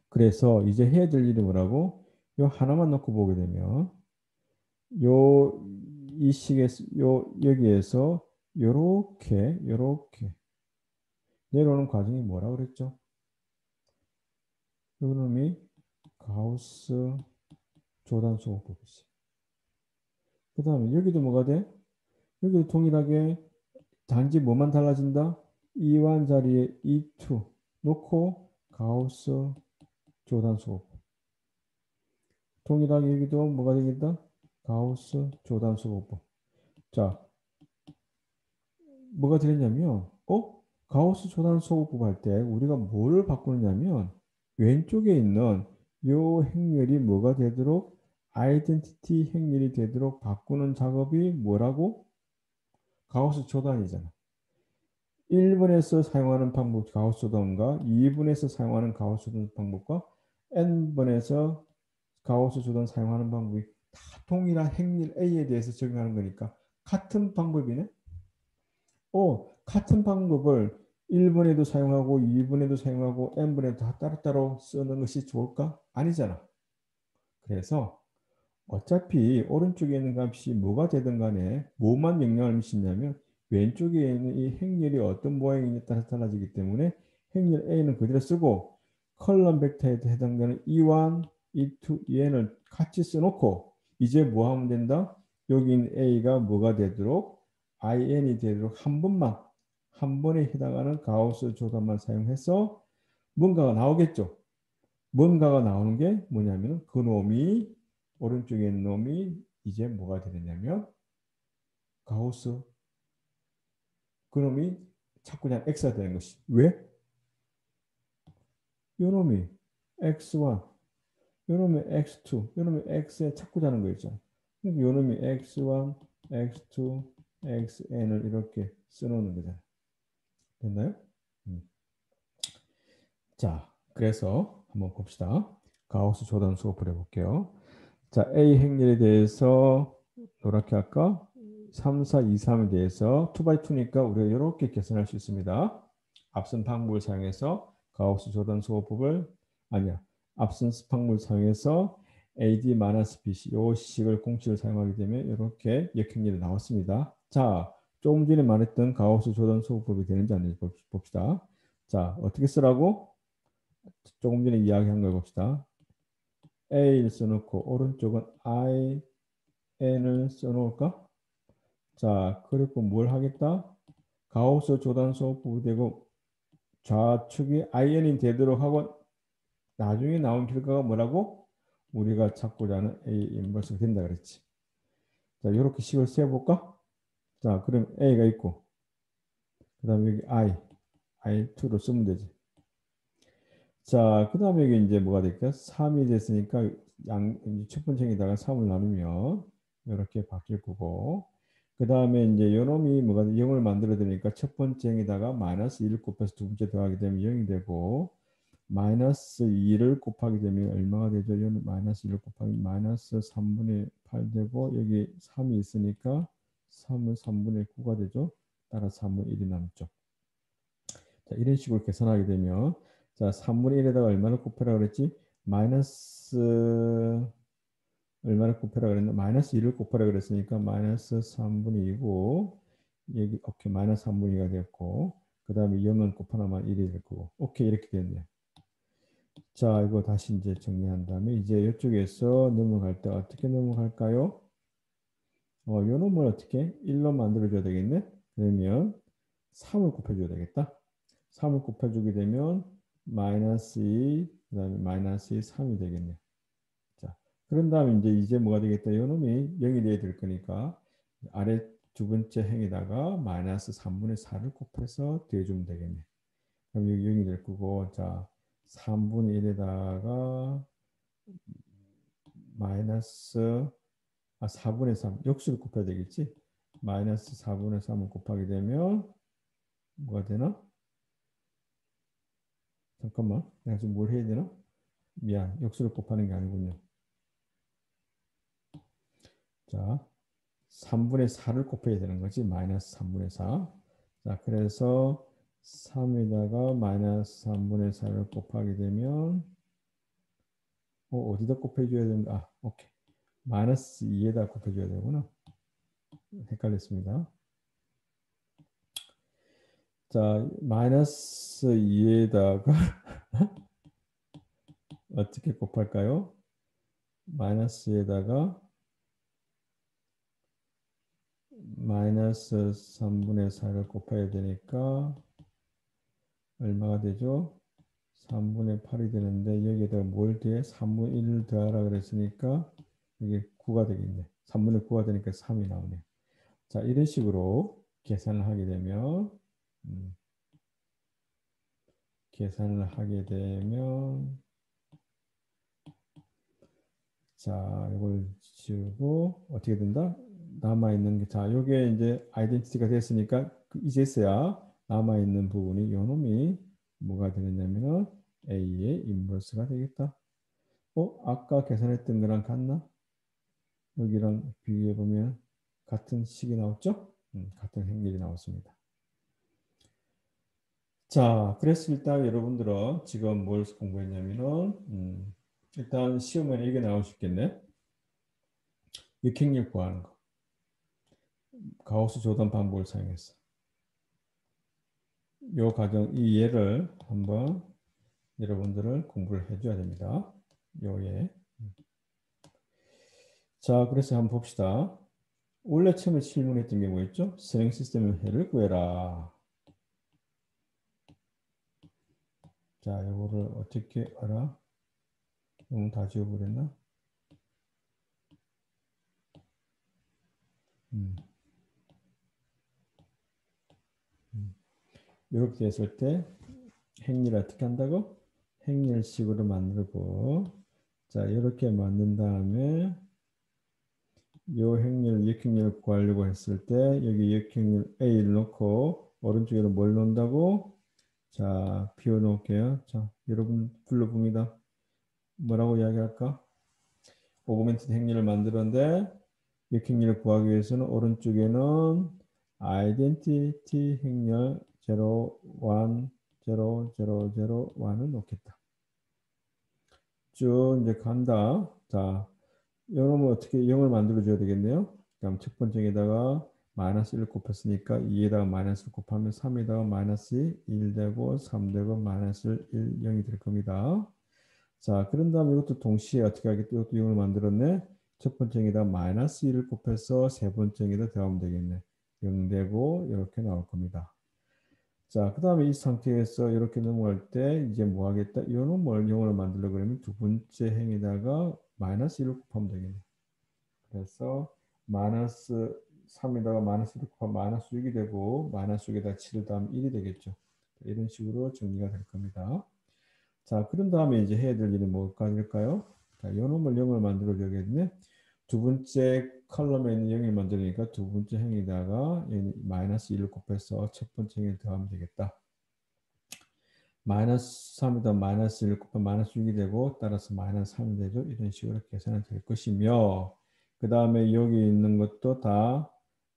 그래서 이제 해야 될 일이 뭐라고? 요 하나만 놓고 보게 되면 이 식에서 여기에서 요렇게 내려오는 과정이 뭐라고 그랬죠? 요놈이 가우스 조단 소호법이지. 그 다음에 여기도 뭐가 돼? 여기도 동일하게 단지 뭐만 달라진다? E1 자리에 E2 놓고 가우스 조단 소호법. 동일하게 여기도 뭐가 되겠다? 가우스 조단 소호법. 자, 뭐가 되겠냐면 가우스 조단 소호법 할 때 우리가 뭐를 바꾸느냐면 왼쪽에 있는 요 행렬이 뭐가 되도록 아이덴티티 행렬이 되도록 바꾸는 작업이 뭐라고? 가우스 조단이잖아. 1번에서 사용하는 방법 가우스 조단과 2번에서 사용하는 가우스 조단 방법과 n번에서 가우스 조단 사용하는 방법이 다 동일한 행렬 A에 대해서 적용하는 거니까 같은 방법이네. 같은 방법을 1번에도 사용하고 2번에도 사용하고 n번에도 다 따로따로 쓰는 것이 좋을까? 아니잖아. 그래서 어차피 오른쪽에 있는 값이 뭐가 되든 간에 뭐만 영향을 미치냐면 왼쪽에 있는 이 행렬이 어떤 모양이냐에 따라 달라지기 때문에 행렬 A는 그대로 쓰고 컬럼 벡터에 해당되는 E1, E2, EN을 같이 써놓고 이제 뭐 하면 된다? 여기 있는 A가 뭐가 되도록 IN이 되도록 한 번에 해당하는 가우스 조단만 사용해서 뭔가가 나오겠죠. 뭔가가 나오는 게 뭐냐면 그 놈이 오른쪽에 있는 놈이 이제 뭐가 되느냐면 가우스 그놈이 자꾸 그냥 x가 되는 것이 왜? 요놈이 x1 요놈이 x2 요놈이 x에 자꾸 자는 거 있죠. 그러니까 요놈이 x1 x2 xn을 이렇게 써놓는 거잖아요. 됐나요? 자, 그래서 한번 봅시다. 가우스 조단 수업을 해볼게요. 자, A 행렬에 대해서 노랗게 할까? 3, 4, 2, 3에 대해서 2x2니까 우리가 이렇게 계산할 수 있습니다. 앞선 방법을 사용해서 가우스 조던 소호법을 아니야. 압선스 방법을 사용해서 AD-BC 요 식을 공식을 사용하게 되면 이렇게 역행렬이 나왔습니다. 자, 조금 전에 말했던 가우스 조던 소호법이 되는지 안 되는지 봅시다. 자, 어떻게 쓰라고? 조금 전에 이야기한 걸 봅시다. A를 써놓고 오른쪽은 IN을 써놓을까? 자, 그리고 뭘 하겠다? 가우스 조단 소호법이 되고 좌측이 IN이 되도록 하고 나중에 나온 결과가 뭐라고? 우리가 찾고자 하는 A 인버스가 된다 그랬지. 자, 이렇게 식을 세볼까? 자, 그럼 A가 있고 그 다음에 여기 I2로 쓰면 되지. 자, 그 다음에 여기 이제 뭐가 될까? 3이 됐으니까 첫 번째 행에다가 3을 나누면 이렇게 바뀔 거고 그 다음에 이제 요놈이 뭐가 0을 만들어 되니까 첫 번째 행에다가 마이너스 1을 곱해서 두 번째 더하게 되면 0이 되고 마이너스 2를 곱하게 되면 얼마가 되죠? 여기는 마이너스 1을 곱하기 마이너스 3분의 8 되고 여기 3이 있으니까 3은 3분의 9가 되죠. 따라 3은 1이 남죠. 자, 이런 식으로 계산하게 되면 자, 3분의 1에다가 얼마를 곱해라 그랬지? 마이너스 얼마를 곱해라 그랬나? 마이너스 1을 곱하라 그랬으니까 마이너스 3분의 2고 여기 오케이 마이너스 3분의 2가 됐고 그 다음에 0은 곱하나만 1이 될 거고 오케이 이렇게 됐네. 자, 이거 다시 이제 정리한 다음에 이제 이쪽에서 넘어갈 때 어떻게 넘어갈까요? 요 놈을 어떻게 1로 만들어줘야 되겠네? 그러면 3을 곱해줘야 되겠다. 3을 곱해주게 되면 마이너스 2, 그 다음에 마이너스 2, 3이 되겠네. 자, 그런 다음에 이제 뭐가 되겠다? 요 놈이 0이 돼야 될 거니까 아래 두 번째 행에다가 마이너스 3분의 4를 곱해서 더해주면 되겠네. 그럼 여기 0이 될 거고, 자, 3분의 1에다가 마이너스 4분의 3 역수를 곱해야 되겠지. 마이너스 4분의 3을 곱하게 되면 뭐가 되나? 잠깐만 내가 지금 뭘 해야 되나? 미안 역수를 곱하는 게 아니군요. 자 3분의 4를 곱해야 되는 거지. 마이너스 3분의 4. 자 그래서 3에다가 마이너스 3분의 4를 곱하게 되면 어디다 곱해줘야 된다. 오케이 마이너스 2에다 곱해줘야 되구나. 헷갈렸습니다. 자, 마이너스 2에다가 어떻게 곱할까요? 마이너스에다가 마이너스 3분의 4를 곱해야 되니까 얼마가 되죠? 3분의 8이 되는데 여기에다가 뭘 더해? 3분의 1을 더하라 그랬으니까 이게 9가 되겠네. 3분의 9가 되니까 3이 나오네. 자, 이런 식으로 계산을 하게 되면 계산을 하게 되면 자, 이걸 지우고 어떻게 된다? 남아 있는 게 자, 요게 이제 아이덴티티가 됐으니까 이제서야 남아 있는 부분이 요 놈이 뭐가 되느냐면은 A의 인버스가 되겠다. 아까 계산했던 거랑 같나? 여기랑 비교해 보면 같은 식이 나왔죠? 같은 행렬이 나왔습니다. 자, 그래서 일단 여러분들은 지금 뭘 공부했냐면은 일단 시험에 이게 나올 수 있겠네. 역행렬 구하는 거. 가우스 조던 방법을 사용했어. 요 과정, 이 예를 한번 여러분들을 공부를 해줘야 됩니다. 요 예. 자, 그래서 한번 봅시다. 원래 처음에 질문했던 게 뭐였죠? 선행 시스템의 해를 구해라. 자, 요거를 어떻게 알아? 너무 다 지워버렸나? 이렇게 됐을 때 행렬 어떻게 한다고? 행렬식으로 만들고 자 이렇게 만든 다음에 요 행렬 역행렬을 구하려고 했을 때 여기 역행렬 A를 놓고 오른쪽에는 뭘 놓는다고? 자 비워놓을게요. 자 여러분 불러봅니다. 뭐라고 이야기할까? 오그멘티드 행렬을 만들었는데 역행렬을 구하기 위해서는 오른쪽에는 아이덴티티 행렬 0, 1, 0, 0, 0, 1을 놓겠다. 쭉 이제 간다. 자, 이러면 어떻게 0을 만들어줘야 되겠네요. 그럼 첫 번째에다가 마이너스 1 곱했으니까 2에다가 마이너스 1 곱하면 3에다가 마이너스 1 되고 3 되고 마이너스 1, 0이 될 겁니다. 자, 그런 다음에 이것도 동시에 어떻게 하겠다. 이것도 0을 만들었네. 첫 번째에다 마이너스 1을 곱해서 세 번째에다 더하면 되겠네. 0 되고 이렇게 나올 겁니다. 자, 그 다음에 이 상태에서 이렇게 넘어갈 때 이제 뭐 하겠다? 이거는 뭘 0으로 만들려고 그러면 두 번째 행에다가 마이너스 1을 곱하면 되겠네. 그래서 마이너스 3에다가 마이너스 1을 곱하면 마이너스 6이 되고 마이너스 6에다 7을 더하면 1이 되겠죠. 이런 식으로 정리가 될 겁니다. 자, 그런 다음에 이제 해야 될 일은 뭘까 될까요? 자, 요 놈을 0을 만들어 줘야겠네. 두 번째 컬럼에 있는 0을 만들니까 두 번째 행에다가 마이너스 1을 곱해서 첫 번째 행에 더하면 되겠다. 마이너스 3에다 마이너스 1을 곱하면 마이너스 6이 되고 따라서 마이너스 3이 되죠. 이런 식으로 계산이 될 것이며 그 다음에 여기 있는 것도 다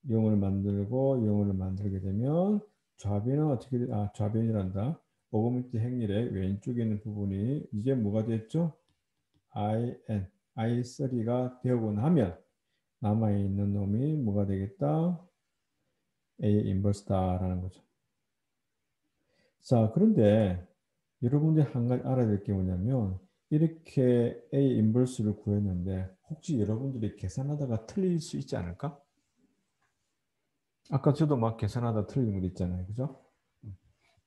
0을 만들고 0을 만들게 되면 좌변은 어떻게 좌변이란다. 오그먼트 행렬의 왼쪽에 있는 부분이 이제 뭐가 됐죠? I3가 되고 나면 남아있는 놈이 뭐가 되겠다? A 인버스다라는 거죠. 자, 그런데 여러분들이 한 가지 알아야 될 게 뭐냐면 이렇게 A 인버스를 구했는데 혹시 여러분들이 계산하다가 틀릴 수 있지 않을까? 아까 저도 막 계산하다 틀린 거 있잖아요. 그죠?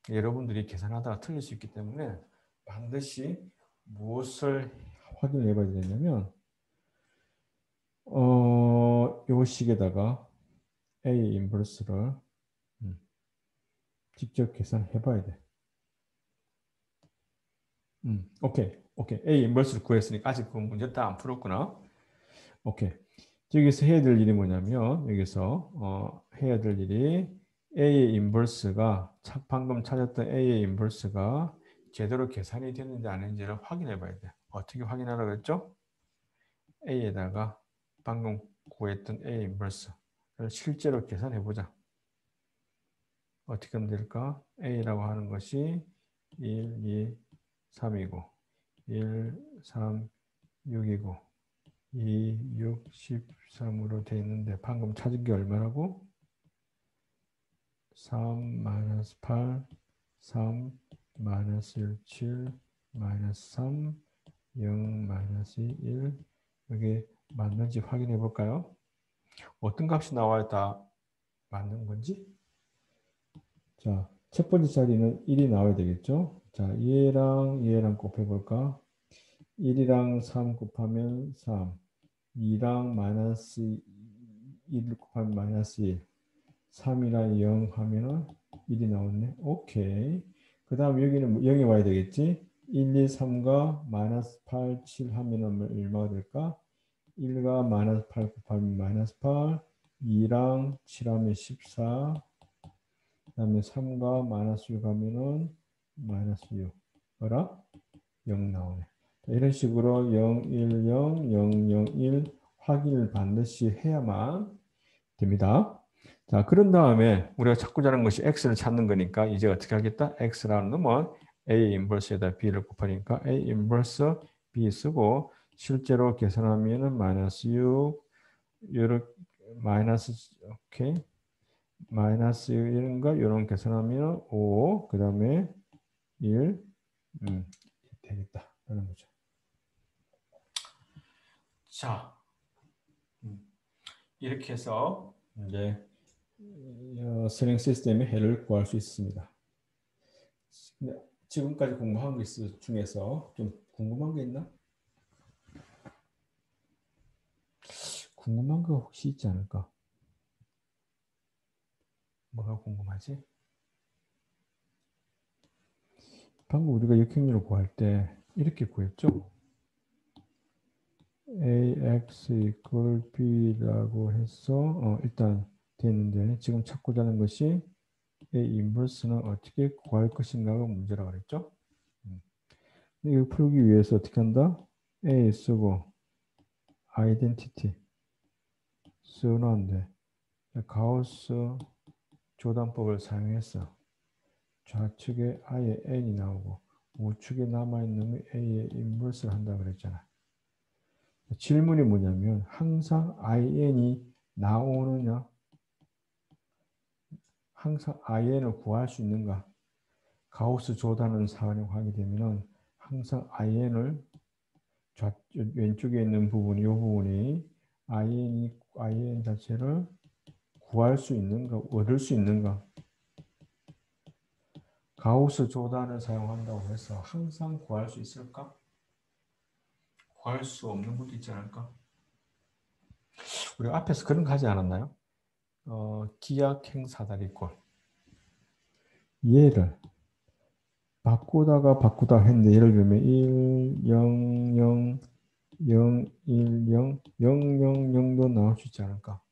여러분들이 계산하다가 틀릴 수 있기 때문에 반드시 무엇을 확인해 봐야 되냐면 요 식에다가 A 인버스를 직접 계산해 봐야 돼. 오케이. A 인버스를 구했으니까 아직 그 문제 다 안 풀었구나. 오케이. 여기서 해야 될 일이 뭐냐면 여기서 해야 될 일이 A의 인버스가 방금 찾았던 A의 인버스가 제대로 계산이 됐는지 아닌지를 확인해 봐야 돼. 어떻게 확인하라고 했죠? A에다가 방금 구했던 A 인버스를 실제로 계산해 보자. 어떻게 하면 될까? A라고 하는 것이 1, 2, 3이고 1, 3, 6이고 2, 6, 13으로 되어 있는데 방금 찾은 게 얼마라고? 3, 마이너스 8, 3, 마이너스 1, 7, 마이너스 3, 0, 마이너스 1 여기 맞는지 확인해 볼까요? 어떤 값이 나와야 다 맞는 건지? 자, 첫 번째 자리는 1이 나와야 되겠죠? 자, 얘랑 곱해볼까? 1이랑 3 곱하면 3, 2랑 마이너스 1 곱하면 마이너스 1, 3이랑 0 하면은 1이 나왔네. 오케이. 그 다음 여기는 0이 와야 되겠지? 1, 2, 3과 마이너스 8, 7 하면은 얼마가 될까? 1과 마이너스 8 곱하면 마이너스 8, 2랑 7 하면 14, 그 다음에 3과 마이너스 6 하면은 마이너스 6. 뭐라? 0 나오네. 자, 이런 식으로 0, 1, 0, 0, 0, 1 확인을 반드시 해야만 됩니다. 자, 그런 다음에 우리가 찾고자 하는 것이 x를 찾는 거니까 이제 어떻게 하겠다? x라는 놈은 a 인버스에다 b를 곱하니까 a 인버스 b 쓰고 실제로 계산하면은 마이너스 6, 요렇게 마이너스 오케이. 마이너스 이런 거 이런 계산하면 5, 그 다음에 1 되겠다 라는 거죠. 자, 이렇게 해서 이제 선행 시스템의 해를 구할 수 있습니다. 지금까지 공부한 것 중에서 좀 궁금한 게 있나? 궁금한 거 혹시 있지 않을까? 뭐가 궁금하지? 방금 우리가 역행률을 구할 때 이렇게 구했죠? ax equal b라고 해서 일단 됐는데 지금 찾고자 하는 것이 a 인버스는 어떻게 구할 것인가가 문제라고 그랬죠? 이거 풀기 위해서 어떻게 한다? a 쓰고 identity 쓰는데 가우스 조단법을 사용했어. 좌측에 I에 N이 나오고 우측에 남아있는 A의 인버스를 한다고 그랬잖아. 질문이 뭐냐면 항상 IN이 나오느냐, 항상 IN을 구할 수 있는가. 가우스 조단을 사용하게 되면 항상 IN을 왼쪽에 있는 부분이, 이 부분이 IN 자체를 구할 수 있는가, 얻을 수 있는가. 가우스 조단을 사용한다고 해서 항상 구할 수 있을까? 구할 수 없는 것도 있지 않을까? 우리가 앞에서 그런 거 하지 않았나요? 기약행사다리꼴. 얘를 바꾸다 했는데 예를 들면 1, 0, 0, 0, 1, 0, 0, 0, 0도 나올 수 있지 않을까?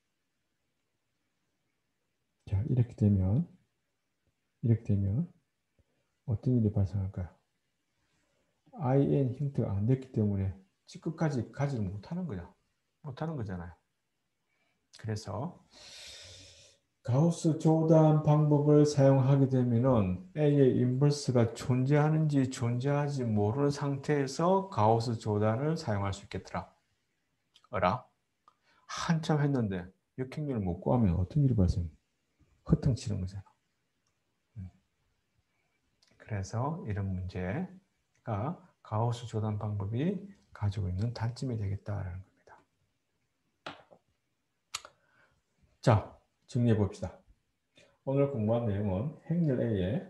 자, 이렇게 되면 어떤 일이 발생할까요? IN 형태가 안 됐기 때문에 끝까지 가지를 못하는 거죠. 못하는 거잖아요. 그래서 가우스 조단 방법을 사용하게 되면은 A의 인버스가 존재하는지 존재하지 모르는 상태에서 가우스 조단을 사용할 수 있겠더라. 어라? 한참 했는데 역행률을 못 구하면 어떤 일이 발생해? 허탕치는 거잖아. 그래서 이런 문제가 가우스 조단 방법이 가지고 있는 단점이 되겠다라는 겁니다. 자, 정리해 봅시다. 오늘 공부한 내용은 행렬 A의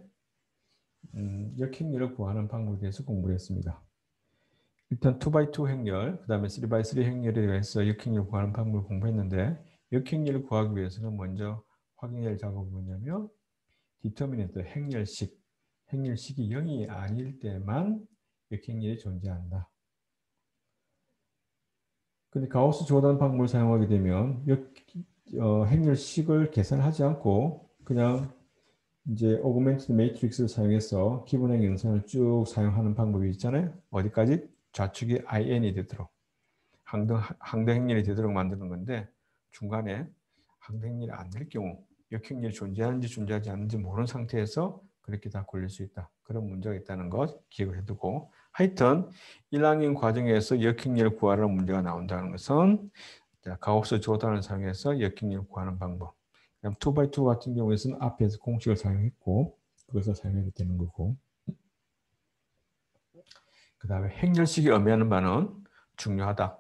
역행렬을 구하는 방법에 대해서 공부를 했습니다. 일단 2x2 행렬, 그 다음에 3x3 행렬에 대해서 역행렬을 구하는 방법을 공부했는데 역행렬을 구하기 위해서는 먼저 확인할 작업은 뭐냐면 디터미넌트 행렬식이 0이 아닐 때만 역행렬이 존재한다. 근데 가우스 조단 방법을 사용하게 되면 행렬식을 계산하지 않고 그냥 이제 오그멘티드 매트릭스를 사용해서 기본행 영상을 쭉 사용하는 방법이 있잖아요. 어디까지? 좌측이 IN이 되도록 항등 행렬이 되도록 만드는 건데 중간에 항등 행렬이 안 될 경우 역행렬이 존재하는지 존재하지 않는지 모르는 상태에서 그렇게 다 굴릴 수 있다. 그런 문제가 있다는 것 기억을 해두고 하여튼 1학년 과정에서 역행렬 구하라는 문제가 나온다는 것은 가우스 조단을 사용해서 역행렬 구하는 방법. 2x2 같은 경우에는 앞에서 공식을 사용했고 그것을 사용하게 되는 거고 그 다음에 행렬식이 의미하는 바는 중요하다.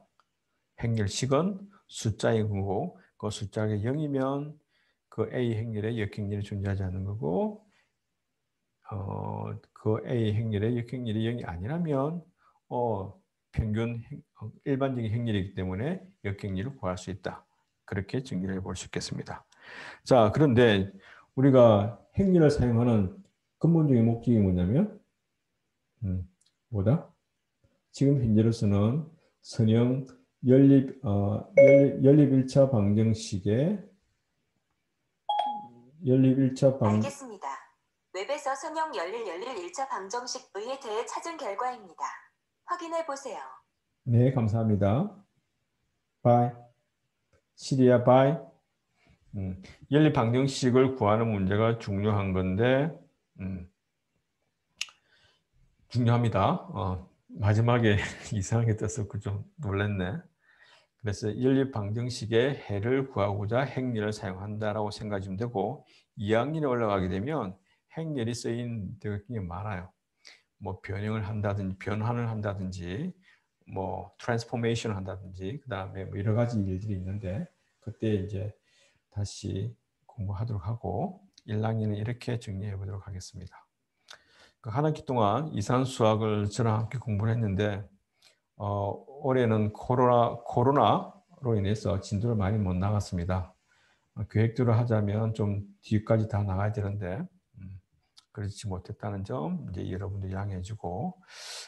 행렬식은 숫자인 거고 그 숫자가 0이면 그 A 행렬에 역행렬이 존재하지 않는 거고 그 A 행렬에 역행렬이 0이 아니라면 평균 일반적인 행렬이기 때문에 역행렬을 구할 수 있다. 그렇게 정리를 해볼 수 있겠습니다. 자, 그런데 우리가 행렬을 사용하는 근본적인 목적이 뭐냐면 뭐다? 지금 현재로서는 선형 연립 1차 방정식의 알겠습니다. 웹에서 선형 열릴 1차 방정식의 대해 찾은 결과입니다. 확인해 보세요. 네, 감사합니다. 바이. 시리아 바이. 연립 방정식을 구하는 문제가 중요한 건데 중요합니다. 마지막에 이상하게 떴었고 좀 놀랐네. 그래서 연립 방정식의 해를 구하고자 행렬을 사용한다라고 생각하시면 되고 2학년에 올라가게 되면 행렬이 쓰인 데가 굉장히 많아요. 뭐 변형을 한다든지 변환을 한다든지 뭐 트랜스포메이션을 한다든지 그다음에 뭐 여러 가지 일들이 있는데 그때 이제 다시 공부하도록 하고 1학년은 이렇게 정리해 보도록 하겠습니다. 한 학기 동안 이산 수학을 저랑 함께 공부를 했는데 올해는 코로나로 인해서 진도를 많이 못 나갔습니다. 계획대로 하자면 좀 뒤까지 다 나가야 되는데 그렇지 못했다는 점 이제 여러분들 양해해 주고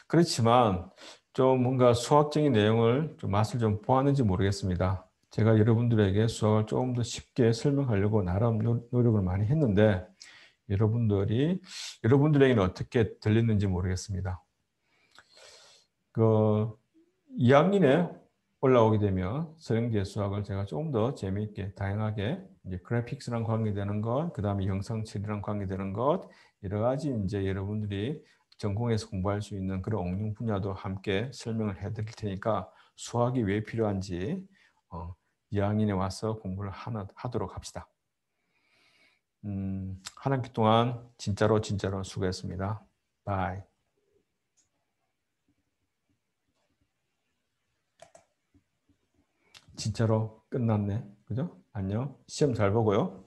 그렇지만 좀 뭔가 수학적인 내용을 좀 맛을 좀 보았는지 모르겠습니다. 제가 여러분들에게 수학을 조금 더 쉽게 설명하려고 나름 노력을 많이 했는데 여러분들에게는 어떻게 들렸는지 모르겠습니다. 그 2학년에 올라오게 되면 서영대 수학을 제가 조금 더 재미있게 다양하게 이제 그래픽스랑 관계되는 것, 그 다음에 영상 처리랑 관계되는 것, 여러 가지 이제 여러분들이 전공에서 공부할 수 있는 그런 응용 분야도 함께 설명을 해드릴 테니까 수학이 왜 필요한지 2학년에 와서 공부를 하도록 합시다. 한 학기 동안 진짜로 수고했습니다. 바이. 진짜로 끝났네. 그죠? 안녕. 시험 잘 보고요.